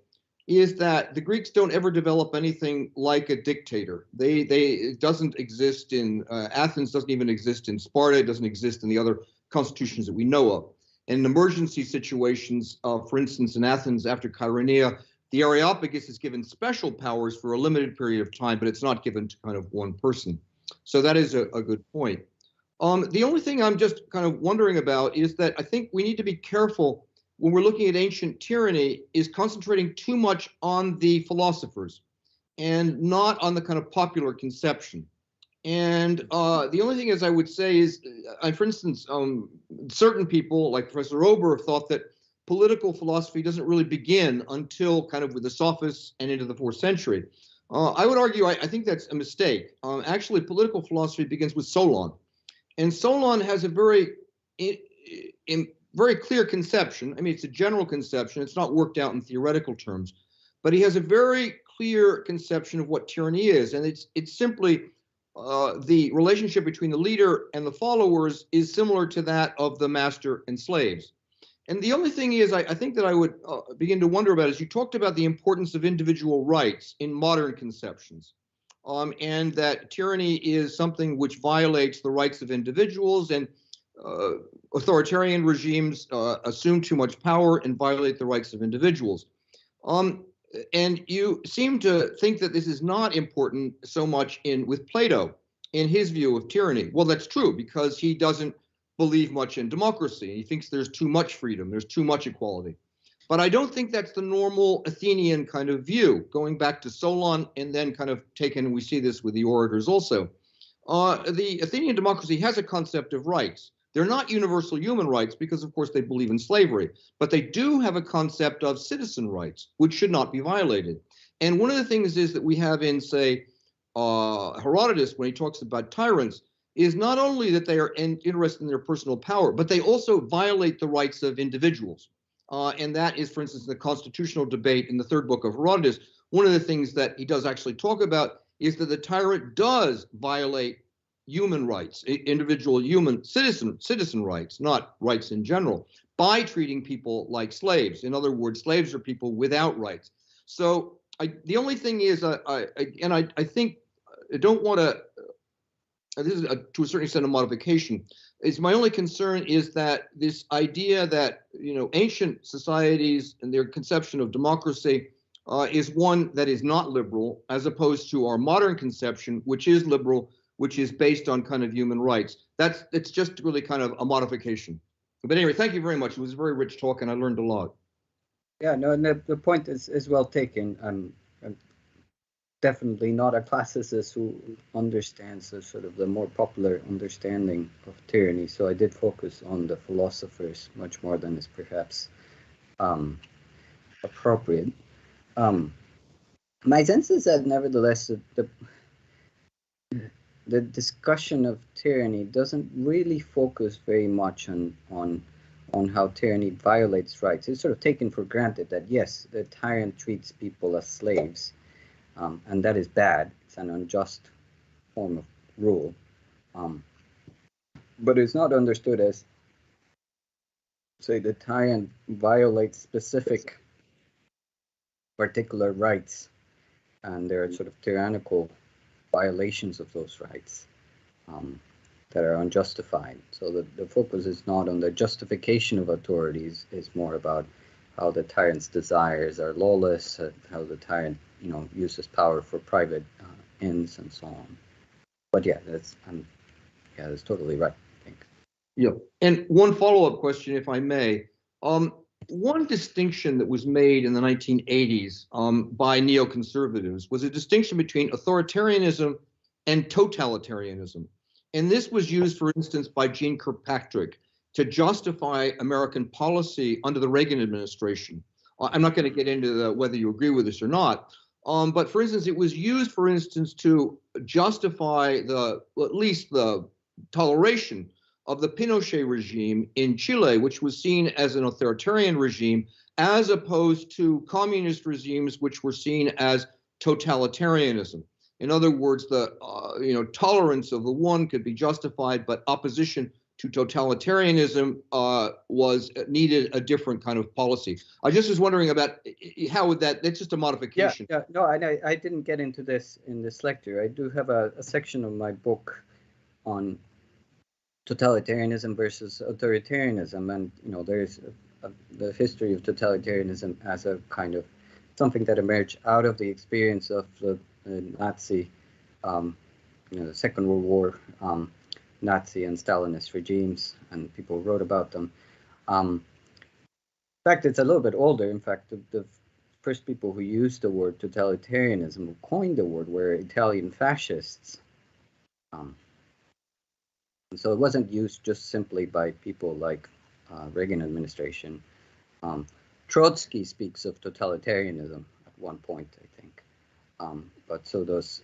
Speaker 3: is that the Greeks don't ever develop anything like a dictator. It doesn't exist in Athens, doesn't even exist in Sparta, it doesn't exist in the other constitutions that we know of. And in emergency situations, for instance, in Athens after Chaeronea, the Areopagus is given special powers for a limited period of time, but it's not given to kind of one person. So that is a good point. The only thing I'm just kind of wondering about is that I think we need to be careful when we're looking at ancient tyranny is concentrating too much on the philosophers and not on the kind of popular conception. And the only thing as I would say is, for instance, certain people like Professor Ober have thought that political philosophy doesn't really begin until kind of with the Sophists and into the 4th century. I would argue, I think that's a mistake. Actually, political philosophy begins with Solon. And Solon has a very clear conception. I mean, it's a general conception. It's not worked out in theoretical terms. But he has a very clear conception of what tyranny is. And it's simply the relationship between the leader and the followers is similar to that of the master and slaves. And the only thing is, I think that I would begin to wonder about is you talked about the importance of individual rights in modern conceptions, and that tyranny is something which violates the rights of individuals, and authoritarian regimes assume too much power and violate the rights of individuals. And you seem to think that this is not important so much with Plato in his view of tyranny. Well, that's true because he doesn't believe much in democracy. He thinks there's too much freedom, there's too much equality. But I don't think that's the normal Athenian kind of view, going back to Solon and then kind of taken, we see this with the orators also. The Athenian democracy has a concept of rights. They're not universal human rights because, of course, they believe in slavery, but they do have a concept of citizen rights, which should not be violated. And one of the things is that we have in, say, Herodotus, when he talks about tyrants, is not only that they are interested in their personal power, but they also violate the rights of individuals. And that is, for instance, the constitutional debate in the 3rd book of Herodotus. One of the things that he does actually talk about is that the tyrant does violate human rights, individual human citizen rights, not rights in general, by treating people like slaves. In other words, slaves are people without rights. So the only thing is, I think I don't want to, this is to a certain extent a modification, is my only concern is that this idea that, ancient societies and their conception of democracy is one that is not liberal, as opposed to our modern conception, which is liberal, which is based on kind of human rights. It's just really kind of a modification. But anyway, thank you very much. It was a very rich talk and I learned a lot.
Speaker 2: Yeah, no, and the point is well taken. I'm definitely not a classicist who understands the sort of the more popular understanding of tyranny. So I did focus on the philosophers much more than is perhaps appropriate. My sense is that nevertheless the discussion of tyranny doesn't really focus very much on how tyranny violates rights. It's sort of taken for granted that yes, the tyrant treats people as slaves. and that is bad. It's an unjust form of rule, but it's not understood as, say, the tyrant violates specific particular rights, and there are sort of tyrannical violations of those rights that are unjustified. So the focus is not on the justification of authorities, it's more about how the tyrant's desires are lawless, how the tyrant, uses power for private ends and so on. But yeah, that's totally right, I think.
Speaker 3: Yeah, and one follow-up question, if I may. One distinction that was made in the 1980s by neoconservatives was a distinction between authoritarianism and totalitarianism. And this was used, for instance, by Jeane Kirkpatrick to justify American policy under the Reagan administration. I'm not going to get into whether you agree with this or not, but for instance, it was used, for instance, to justify at least the toleration of the Pinochet regime in Chile, which was seen as an authoritarian regime, as opposed to communist regimes, which were seen as totalitarianism. In other words, the tolerance of the one could be justified, but opposition to totalitarianism needed a different kind of policy. I just was wondering about how would that's just a modification.
Speaker 2: Yeah, no, I didn't get into this in this lecture. I do have a section of my book on totalitarianism versus authoritarianism, and there's the history of totalitarianism as a kind of something that emerged out of the experience of the Nazi, the Second World War, Nazi and Stalinist regimes, and people wrote about them. In fact, it's a little bit older. In fact, the first people who used the word totalitarianism, who coined the word, were Italian fascists. So it wasn't used just simply by people like Reagan administration. Trotsky speaks of totalitarianism at one point, I think. But so does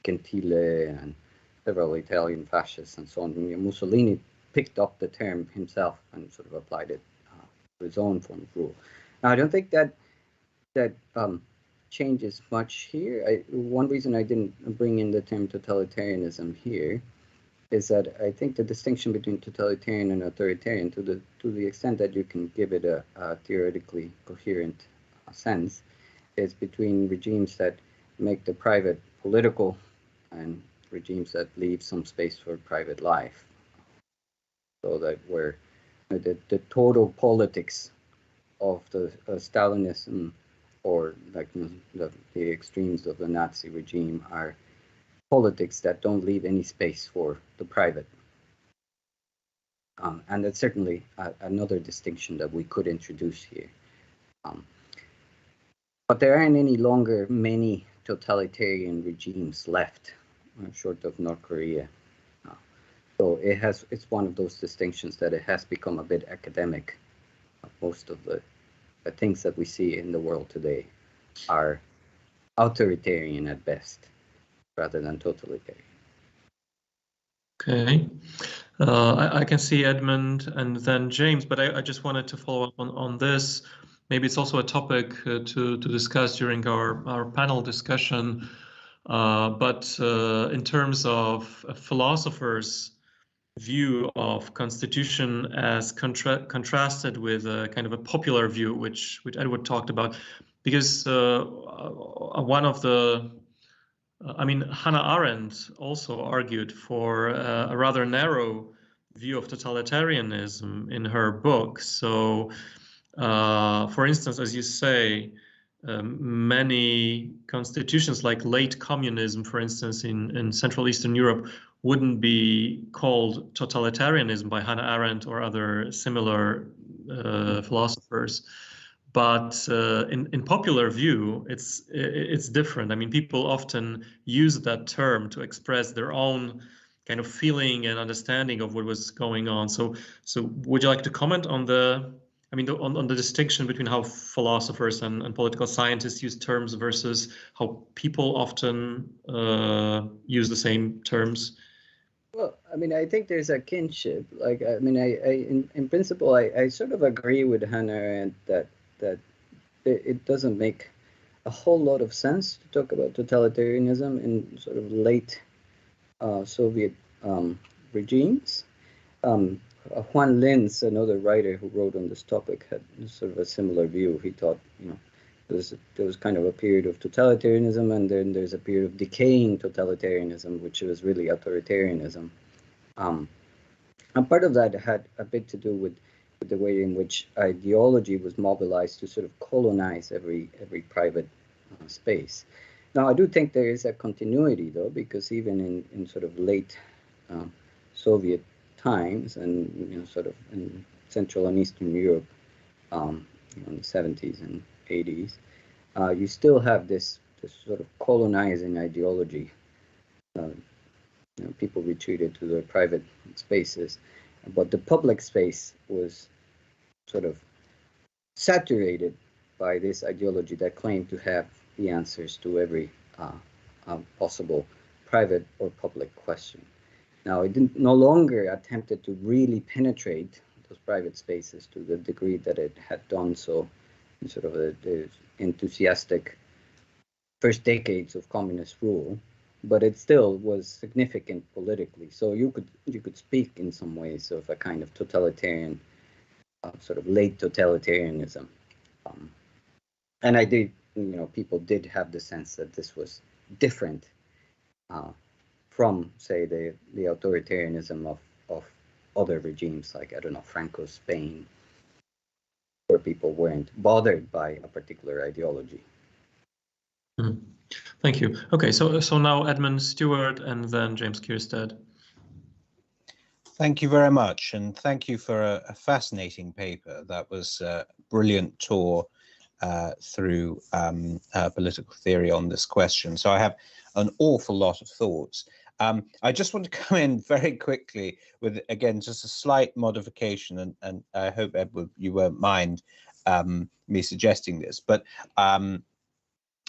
Speaker 2: Gentile and several Italian fascists and so on. Mussolini picked up the term himself and sort of applied it to his own form of rule. Now, I don't think that changes much here. One reason I didn't bring in the term totalitarianism here is that I think the distinction between totalitarian and authoritarian, to the extent that you can give it a theoretically coherent sense, is between regimes that make the private political and regimes that leave some space for private life. So that where the total politics of the Stalinism or like the extremes of the Nazi regime are politics that don't leave any space for the private. And that's certainly another distinction that we could introduce here. But there aren't any longer many totalitarian regimes left, short of North Korea. So it's one of those distinctions that it has become a bit academic. Most of the things that we see in the world today are authoritarian at best, rather than totalitarian.
Speaker 1: Okay. I can see Edmund and then James, but I just wanted to follow up on this. Maybe it's also a topic to discuss during our panel discussion. But in terms of a philosopher's view of constitution as contrasted with a kind of a popular view, which Edward talked about, because one of the Hannah Arendt also argued for a rather narrow view of totalitarianism in her book. So, for instance, as you say, many constitutions like late communism, for instance, in Central Eastern Europe, wouldn't be called totalitarianism by Hannah Arendt or other similar philosophers. But in popular view, it's different. I mean, people often use that term to express their own kind of feeling and understanding of what was going on. So would you like to comment on the distinction between how philosophers and political scientists use terms versus how people often use the same terms?
Speaker 2: Well, I think there's a kinship. In principle, I sort of agree with Hannah Arendt that it doesn't make a whole lot of sense to talk about totalitarianism in sort of late Soviet regimes. Juan Linz, another writer who wrote on this topic, had sort of a similar view. He thought, there was kind of a period of totalitarianism, and then there's a period of decaying totalitarianism, which was really authoritarianism. And part of that had a bit to do with the way in which ideology was mobilized to sort of colonize every private space. Now, I do think there is a continuity, though, because even in sort of late Soviet times, and sort of in Central and Eastern Europe, in the 70s and 80s, you still have this sort of colonizing ideology. People retreated to their private spaces, but the public space was sort of saturated by this ideology that claimed to have the answers to every possible private or public question. Now, it no longer attempted to really penetrate those private spaces to the degree that it had done so in sort of the enthusiastic first decades of communist rule, but it still was significant politically. So you could speak in some ways of a kind of totalitarian, sort of late totalitarianism. And I did, people did have the sense that this was different from, say, the authoritarianism of other regimes, like, I don't know, Franco's Spain, where people weren't bothered by a particular ideology.
Speaker 1: Thank you. Okay, so now Edmund Stewart and then James Kierstead.
Speaker 4: Thank you very much, and thank you for a fascinating paper. That was a brilliant tour through political theory on this question. So I have an awful lot of thoughts. I just want to come in very quickly with, again, just a slight modification, and I hope, Edward, you won't mind me suggesting this, but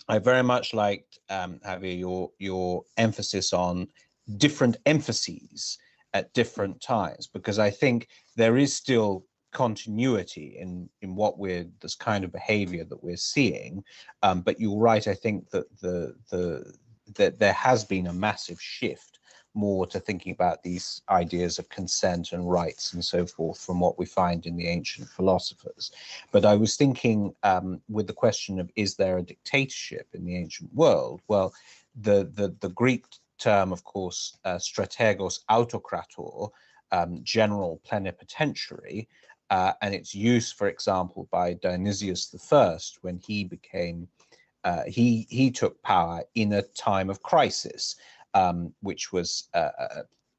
Speaker 4: I very much liked, Javier, your emphasis on different emphases at different times, because I think there is still continuity in what this kind of behavior that we're seeing. But you're right, I think that that there has been a massive shift more to thinking about these ideas of consent and rights and so forth from what we find in the ancient philosophers. But I was thinking with the question of, is there a dictatorship in the ancient world? Well, the Greek term, of course, strategos autokrator, general plenipotentiary, and its use, for example, by Dionysius I when he became, he took power in a time of crisis, which was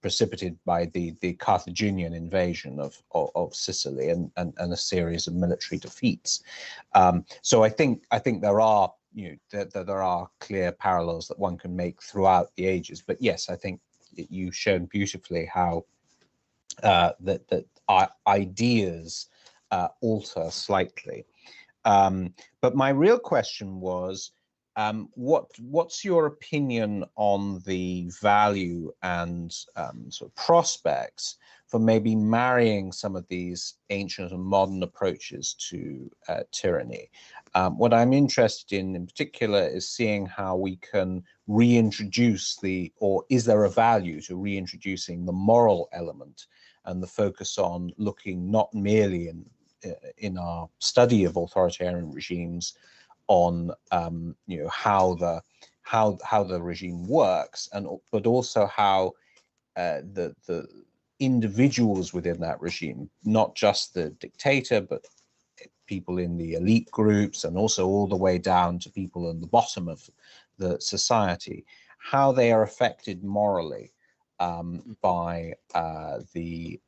Speaker 4: precipitated by the Carthaginian invasion of Sicily and a series of military defeats. So I think there are there are clear parallels that one can make throughout the ages. But yes, I think you've shown beautifully how that our ideas alter slightly. But my real question was, what's your opinion on the value and sort of prospects for maybe marrying some of these ancient and modern approaches to tyranny? What I'm interested in particular is seeing how we can reintroduce or is there a value to reintroducing the moral element and the focus on looking not merely in our study of authoritarian regimes on how the regime works, but also how the individuals within that regime, not just the dictator, but people in the elite groups and also all the way down to people in the bottom of the society, how they are affected morally by the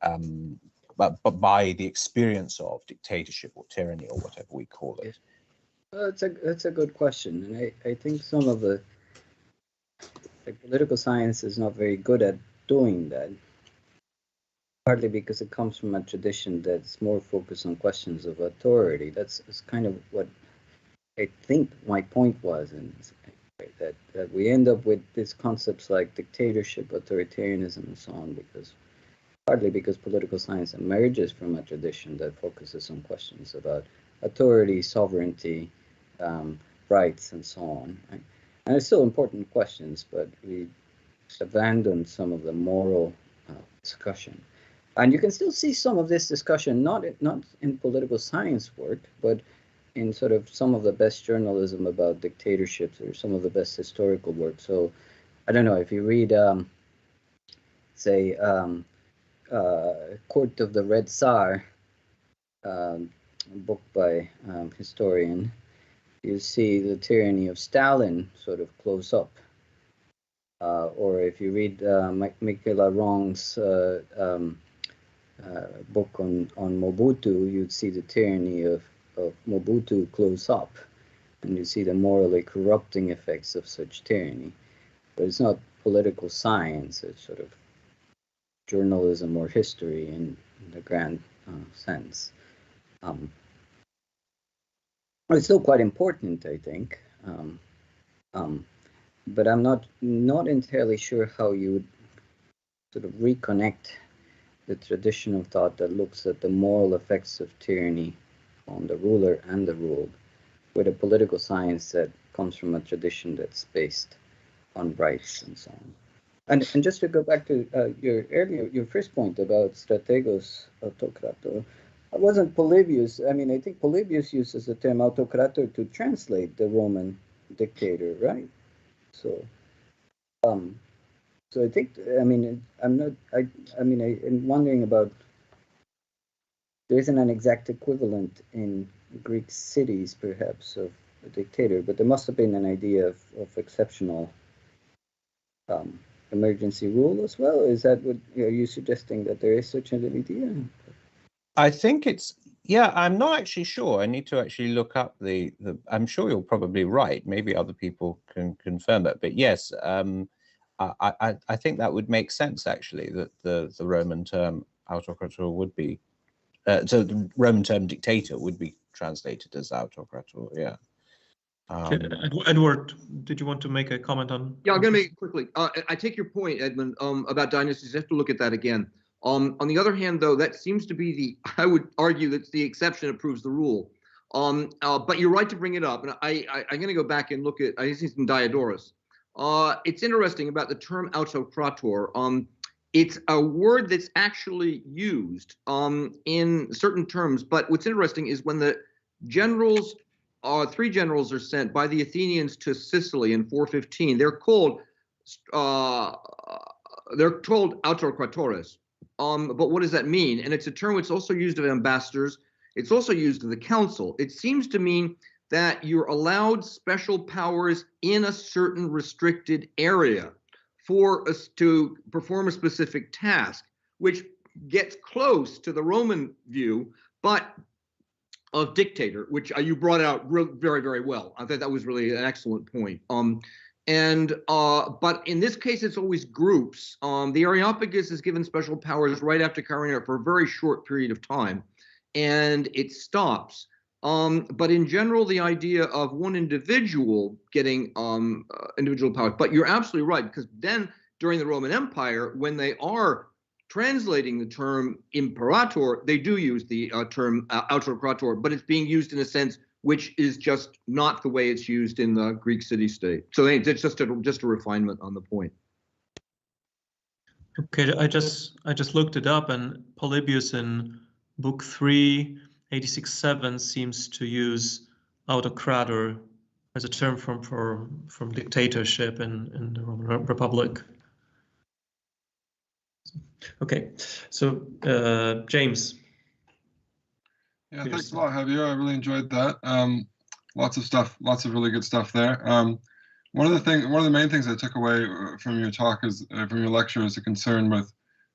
Speaker 4: experience of dictatorship or tyranny or whatever we call it.
Speaker 2: Well, that's a good question, and I think some of the political science is not very good at doing that, partly because it comes from a tradition that's more focused on questions of authority. That's kind of what I think my point was, and that we end up with these concepts like dictatorship, authoritarianism, and so on, partly because political science emerges from a tradition that focuses on questions about authority, sovereignty, rights and so on. Right? And it's still important questions, but we abandoned some of the moral discussion. And you can still see some of this discussion, not in political science work, but in sort of some of the best journalism about dictatorships or some of the best historical work. So I don't know, if you read, say, Court of the Red Tsar, a book by historian, you see the tyranny of Stalin sort of close up. Or if you read Michaela Wrong's book on Mobutu, you'd see the tyranny of Mobutu close up, and you see the morally corrupting effects of such tyranny. But it's not political science, it's sort of journalism or history in the grand sense. It's still quite important, I think, but I'm not entirely sure how you would sort of reconnect the tradition of thought that looks at the moral effects of tyranny on the ruler and the ruled, with a political science that comes from a tradition that's based on rights and so on. And just to go back to your first point about strategos autokrator, it wasn't Polybius. I mean, I think Polybius uses the term autokrator to translate the Roman dictator, right? So, so I think, I mean, I'm wondering about, there isn't an exact equivalent in Greek cities, perhaps, of a dictator, but there must have been an idea of exceptional emergency rule as well. Is that what, are you suggesting that there is such an idea?
Speaker 4: I think it's, yeah, I'm not actually sure. I need to actually look up the I'm sure you're probably right. Maybe other people can confirm that. But yes, I think that would make sense, actually, that the Roman term autokrator would be, so the Roman term dictator would be translated as autokrator, yeah.
Speaker 1: Edward, did you want to make a comment on?
Speaker 3: Yeah, I'm going to make it quickly. I take your point, Edmund, about dynasties. I have to look at that again. On the other hand, though, that seems to be I would argue that's the exception that proves the rule. But you're right to bring it up. And I'm going to go back and look at, I see some Diodorus. It's interesting about the term autokrator. It's a word that's actually used in certain terms. But what's interesting is when the generals, three generals are sent by the Athenians to Sicily in 415, they're called autokratores. But what does that mean? And it's a term that's also used of ambassadors. It's also used of the council. It seems to mean that you're allowed special powers in a certain restricted area for us to perform a specific task, which gets close to the Roman view, but of dictator, which you brought out very, very well. I thought that was really an excellent point. But in this case, it's always groups. The Areopagus is given special powers right after Chaeronea for a very short period of time, and it stops. But in general, the idea of one individual getting individual powers. But you're absolutely right, because then during the Roman Empire, when they are translating the term imperator, they do use the term autokrator, but it's being used in a sense which is just not the way it's used in the Greek city-state. So it's just a refinement on the point.
Speaker 1: Okay, I just looked it up, and Polybius in Book 3, 86-7 seems to use autokrator as a term from dictatorship in the Roman Republic. Okay, so James.
Speaker 5: Yeah, thanks a lot, Javier. I really enjoyed that. Lots of stuff, lots of really good stuff there. One of the main things I took away from your talk from your lecture is a concern with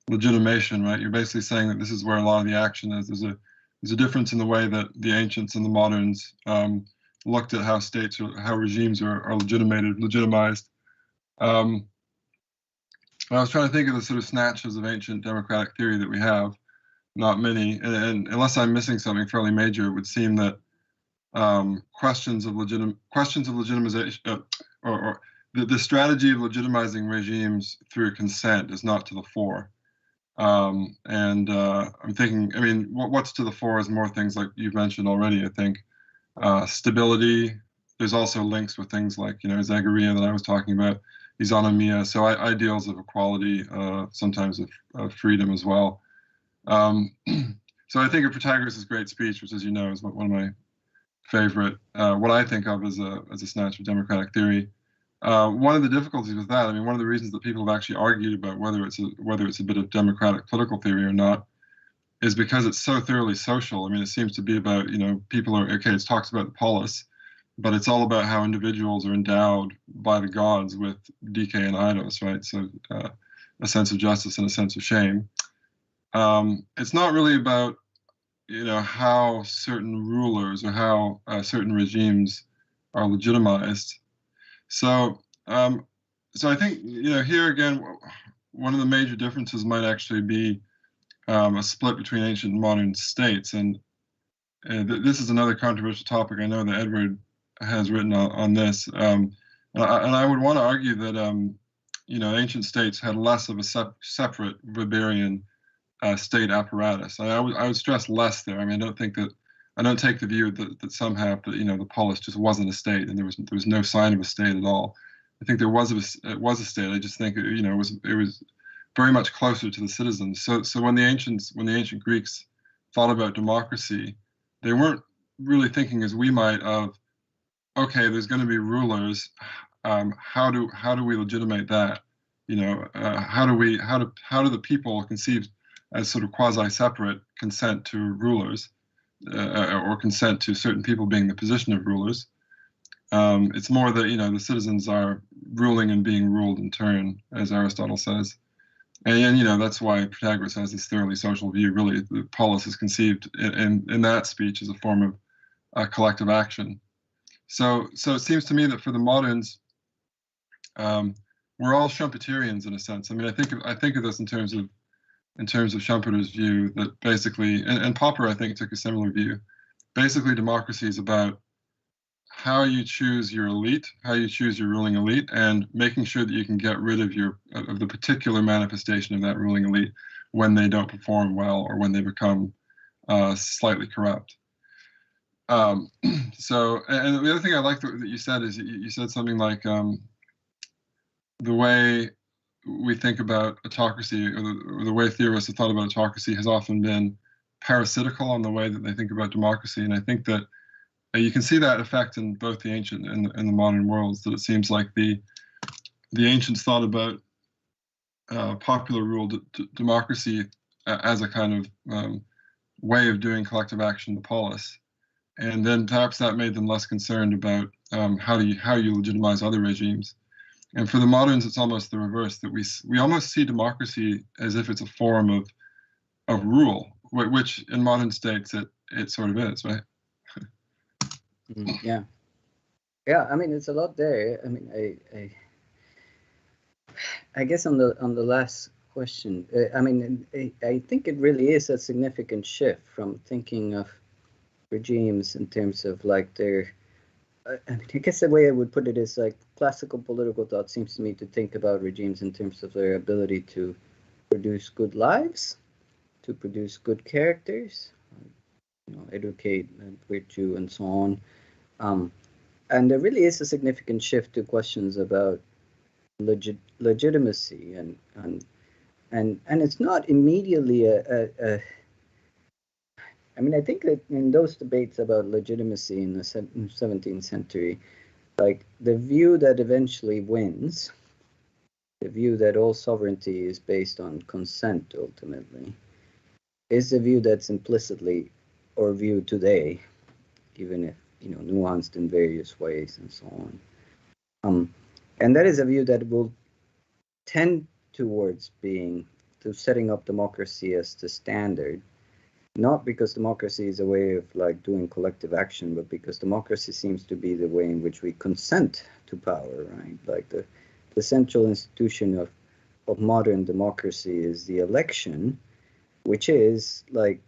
Speaker 5: legitimation, right? You're basically saying that this is where a lot of the action is. There's a difference in the way that the ancients and the moderns looked at how states or how regimes are legitimized. I was trying to think of the sort of snatches of ancient democratic theory that we have. Not many, and unless I'm missing something fairly major, it would seem that questions of legitimization or the strategy of legitimizing regimes through consent is not to the fore. I'm thinking, I mean, what's to the fore is more things like you've mentioned already. I think stability, there's also links with things like, Xaviera that I was talking about, isonomia, so ideals of equality, sometimes of freedom as well. So I think of Protagoras' great speech, which, as you know, is one of my favorite, what I think of as a snatch of democratic theory. One of the difficulties with that, I mean, one of the reasons that people have actually argued about whether it's a bit of democratic political theory or not, is because it's so thoroughly social. I mean, it seems to be about, people are, okay, it talks about the polis, but it's all about how individuals are endowed by the gods with dike and eidos, right? So a sense of justice and a sense of shame. It's not really about, how certain rulers or how certain regimes are legitimized. So I think, here again, one of the major differences might actually be a split between ancient and modern states. And this is another controversial topic. I know that Edward has written on this. And I would want to argue that, ancient states had less of a separate Weberian state apparatus. I would stress less there. I mean, I don't take the view that some have that, the polis just wasn't a state and there was no sign of a state at all. I think it was a state. I just think, it was very much closer to the citizens. So when the ancient Greeks thought about democracy, they weren't really thinking as we might of, okay, there's going to be rulers. How do we legitimate that? How do the people conceived as sort of quasi-separate consent to rulers, or consent to certain people being in the position of rulers? It's more that the citizens are ruling and being ruled in turn, as Aristotle says. And that's why Protagoras has this thoroughly social view. Really, the polis is conceived in that speech as a form of collective action. So it seems to me that for the moderns, we're all Schumpeterians in a sense. I mean, I think of this in terms of Schumpeter's view, that basically, and Popper, I think, took a similar view. Basically, democracy is about how you choose your elite, how you choose your ruling elite, and making sure that you can get rid of the particular manifestation of that ruling elite when they don't perform well or when they become slightly corrupt. So, and the other thing I like that you said is you said something like the way we think about autocracy, or the way theorists have thought about autocracy, has often been parasitical on the way that they think about democracy. And I think that you can see that effect in both the ancient and the modern worlds, that it seems like the ancients thought about popular rule democracy as a kind of way of doing collective action, the polis. And then perhaps that made them less concerned about how you legitimize other regimes. And for the moderns, it's almost the reverse, that we almost see democracy as if it's a form of rule, which in modern states it sort of is, right?
Speaker 2: Yeah. I mean, it's a lot there. I mean, I guess on the last question, I mean, I think it really is a significant shift from thinking of regimes in terms of like their. I mean, I guess the way I would put it is like classical political thought seems to me to think about regimes in terms of their ability to produce good lives, to produce good characters, educate, virtue, and so on. And there really is a significant shift to questions about legitimacy, and it's not immediately I mean, I think that in those debates about legitimacy in the 17th century, like the view that eventually wins, the view that all sovereignty is based on consent ultimately, is the view that's implicitly, or viewed today, even if nuanced in various ways and so on. And that is a view that will tend towards setting up democracy as the standard. Not because democracy is a way of like doing collective action, but because democracy seems to be the way in which we consent to power, right? Like the central institution of modern democracy is the election, which is like,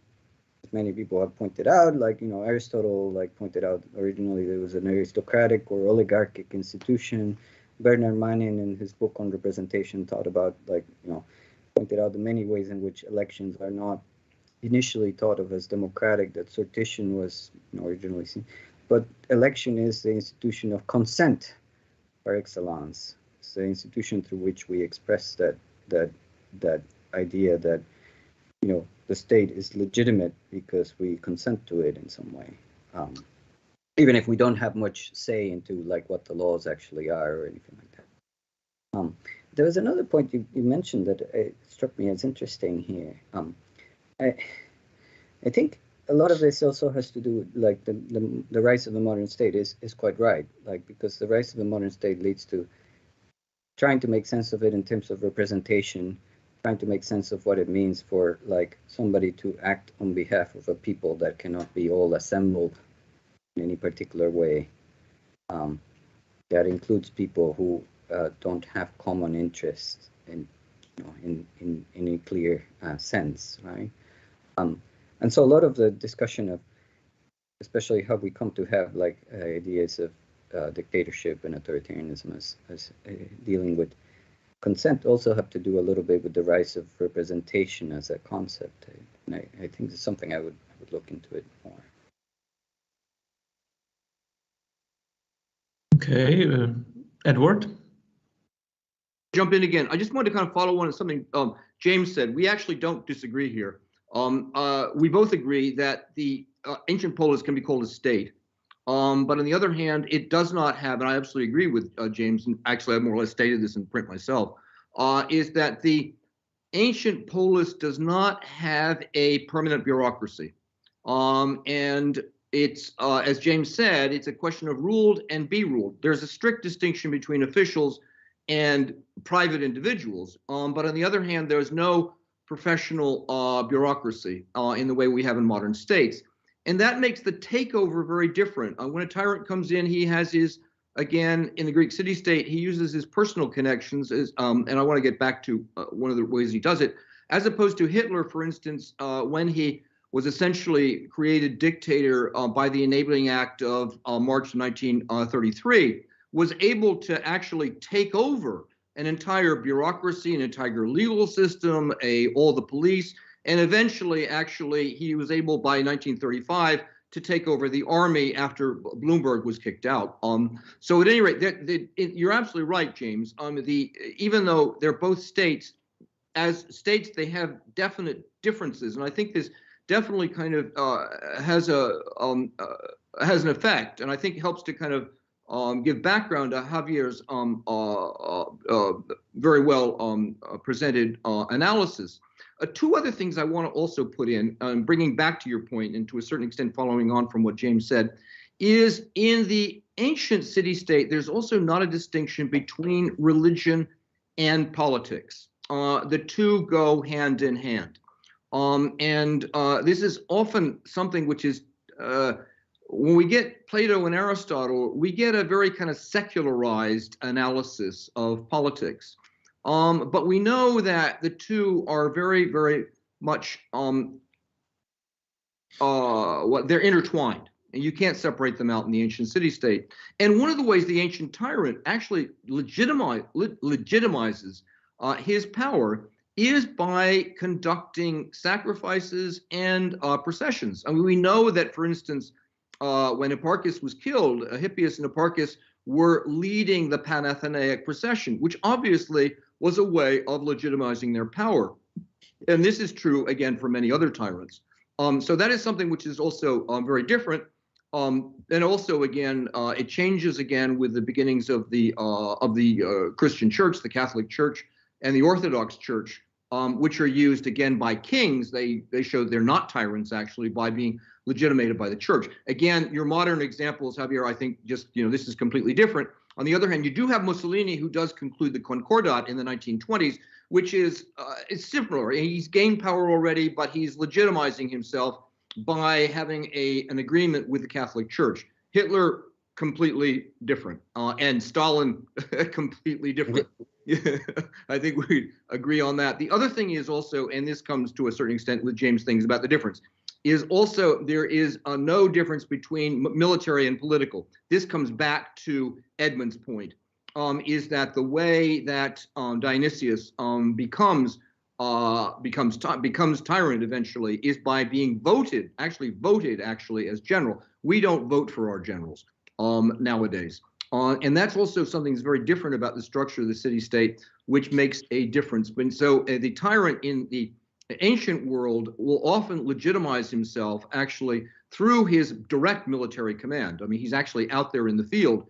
Speaker 2: as many people have pointed out, like, Aristotle like pointed out originally there was an aristocratic or oligarchic institution. Bernard Manin in his book on representation thought about pointed out the many ways in which elections are not initially thought of as democratic, that sortition was originally seen. but election is the institution of consent par excellence. It's the institution through which we express that idea that, you know, the state is legitimate because we consent to it in some way, even if we don't have much say into like what the laws actually are or anything like that. There was another point you mentioned that struck me as interesting here. I think a lot of this also has to do with like the rise of the modern state is quite right, like because the rise of the modern state leads to trying to make sense of it in terms of representation, trying to make sense of what it means for like somebody to act on behalf of a people that cannot be all assembled in any particular way. That includes people who don't have common interests in, you know, in a clear sense, right? And so a lot of the discussion of, especially how we come to have like ideas of dictatorship and authoritarianism as dealing with consent also have to do a little bit with the rise of representation as a concept. And I think it's something I would look into it more.
Speaker 1: Okay, Edward?
Speaker 3: Jump in again. I just wanted to kind of follow on something James said. We actually don't disagree here. We both agree that the ancient polis can be called a state. But on the other hand, it does not have, and I absolutely agree with James, and actually I more or less stated this in print myself, is that the ancient polis does not have a permanent bureaucracy. And it's, as James said, it's a question of ruled and be ruled. There's a strict distinction between officials and private individuals. But on the other hand, there's no professional bureaucracy in the way we have in modern states. And that makes the takeover very different. When a tyrant comes in, he has his, again, in the Greek city-state, he uses his personal connections, and I want to get back to one of the ways he does it, as opposed to Hitler, for instance, when he was essentially created dictator by the Enabling Act of March 1933, was able to actually take over an entire bureaucracy, an entire legal system, all the police, and eventually, actually, he was able by 1935 to take over the army after Bloomberg was kicked out. So at any rate, you're absolutely right, James. Even though they're both states, as states, they have definite differences, and I think this definitely kind of has an effect, and I think helps to kind of give background to Javier's very well presented analysis. Two other things I want to also put in, bringing back to your point, and to a certain extent following on from what James said, is in the ancient city-state, there's also not a distinction between religion and politics. The two go hand in hand. This is often something which is, when we get Plato and Aristotle, we get a very kind of secularized analysis of politics. But we know that the two are very, very much they're intertwined, and you can't separate them out in the ancient city-state. And one of the ways the ancient tyrant actually legitimizes his power is by conducting sacrifices and processions. I mean, we know that, for instance, when Hipparchus was killed, Hippias and Hipparchus were leading the Panathenaic procession, which obviously was a way of legitimizing their power. And this is true, again, for many other tyrants. So that is something which is also very different. And also, again, it changes again with the beginnings of the Christian Church, the Catholic Church, and the Orthodox Church, which are used again by kings. They show they're not tyrants actually by being legitimated by the church. Again, your modern examples, Javier, I think just, this is completely different. On the other hand, you do have Mussolini, who does conclude the Concordat in the 1920s, which is it's similar. He's gained power already, but he's legitimizing himself by having an agreement with the Catholic Church. Hitler, completely different, and Stalin, completely different. I think we agree on that. The other thing is also, and this comes to a certain extent with James' things about the difference, is also there is no difference between military and political. This comes back to Edmund's point, is that the way that Dionysius becomes becomes tyrant eventually is by being voted as general. We don't vote for our generals nowadays. And that's also something that's very different about the structure of the city-state, which makes a difference. And so the tyrant in the ancient world will often legitimize himself actually through his direct military command. I mean, he's actually out there in the field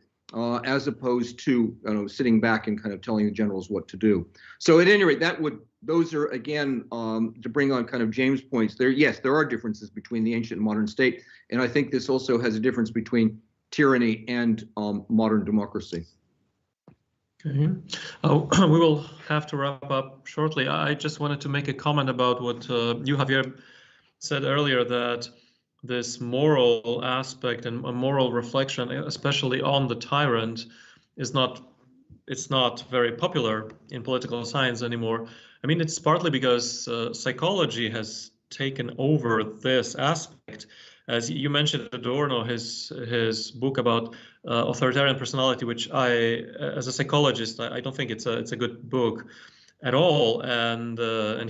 Speaker 3: as opposed to sitting back and kind of telling the generals what to do. So at any rate, those are, again, to bring on kind of James' points, yes, there are differences between the ancient and modern state. And I think this also has a difference between tyranny and modern democracy.
Speaker 1: Okay. We will have to wrap up shortly. I just wanted to make a comment about what you, Javier, said earlier, that this moral aspect and a moral reflection, especially on the tyrant, it's not very popular in political science anymore. I mean, it's partly because psychology has taken over this aspect. As you mentioned, Adorno, his book about authoritarian personality, which as a psychologist, I don't think it's a good book at all. And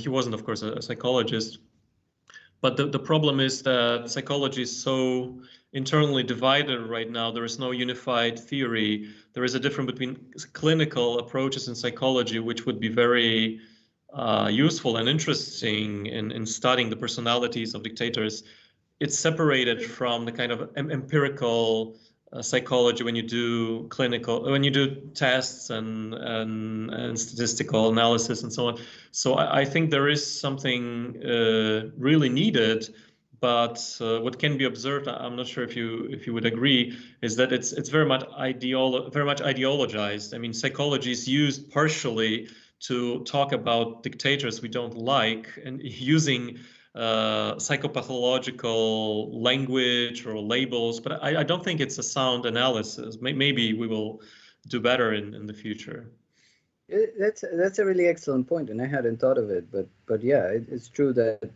Speaker 1: he wasn't, of course, a psychologist. But the problem is that psychology is so internally divided right now. There is no unified theory. There is a difference between clinical approaches in psychology, which would be very useful and interesting in studying the personalities of dictators. It's separated from the kind of empirical psychology when you do tests and statistical analysis and so on. So I think there is something really needed, but what can be observed, I'm not sure if you would agree, is that it's very much ideologized. I mean, psychology is used partially to talk about dictators we don't like, and using psychopathological language or labels, but I don't think it's a sound analysis. Maybe we will do better in the future.
Speaker 2: That's a really excellent point, and I hadn't thought of it. But yeah, it's true that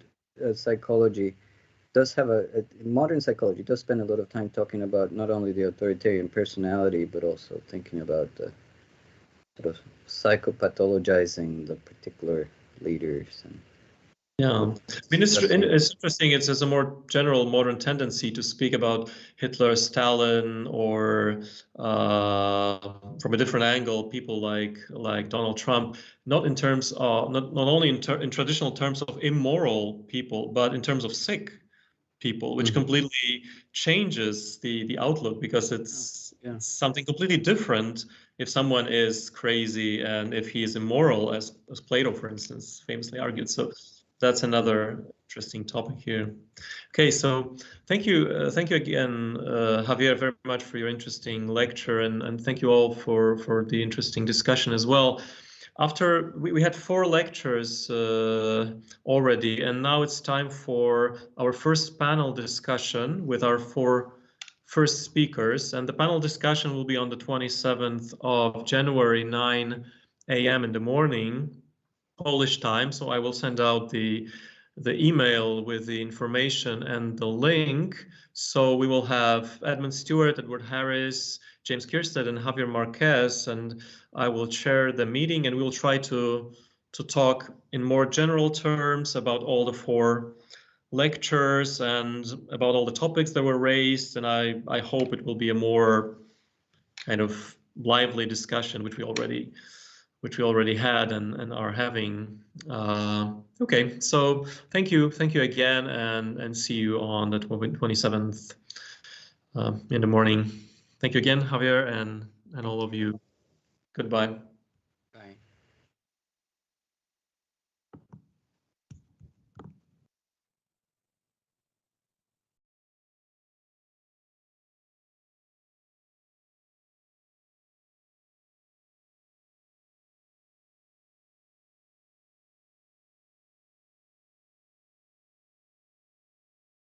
Speaker 2: psychology does have modern psychology does spend a lot of time talking about not only the authoritarian personality, but also thinking about the sort of psychopathologizing the particular leaders. And
Speaker 1: yeah, I mean, it's interesting. It's a more general modern tendency to speak about Hitler, Stalin, or from a different angle, people like Donald Trump, not in terms of not only in traditional terms of immoral people, but in terms of sick people, which completely changes the outlook, because it's something completely different if someone is crazy and if he is immoral, as Plato, for instance, famously argued. So that's another interesting topic here. Okay, so thank you again, Javier, very much for your interesting lecture, and thank you all for the interesting discussion as well. After we had 4 lectures already, and now it's time for our first panel discussion with our 4 first speakers, and the panel discussion will be on the 27th of January, 9 a.m. in the morning, Polish time. So I will send out the email with the information and the link. So we will have Edmund Stewart, Edward Harris, James Kierstead, and Javier Marquez, and I will chair the meeting, and we will try to talk in more general terms about all the 4 lectures and about all the topics that were raised. And I hope it will be a more kind of lively discussion, which we already had and are having. Okay, so thank you again, and see you on the 27th in the morning. Thank you again, Javier, and all of you. Goodbye.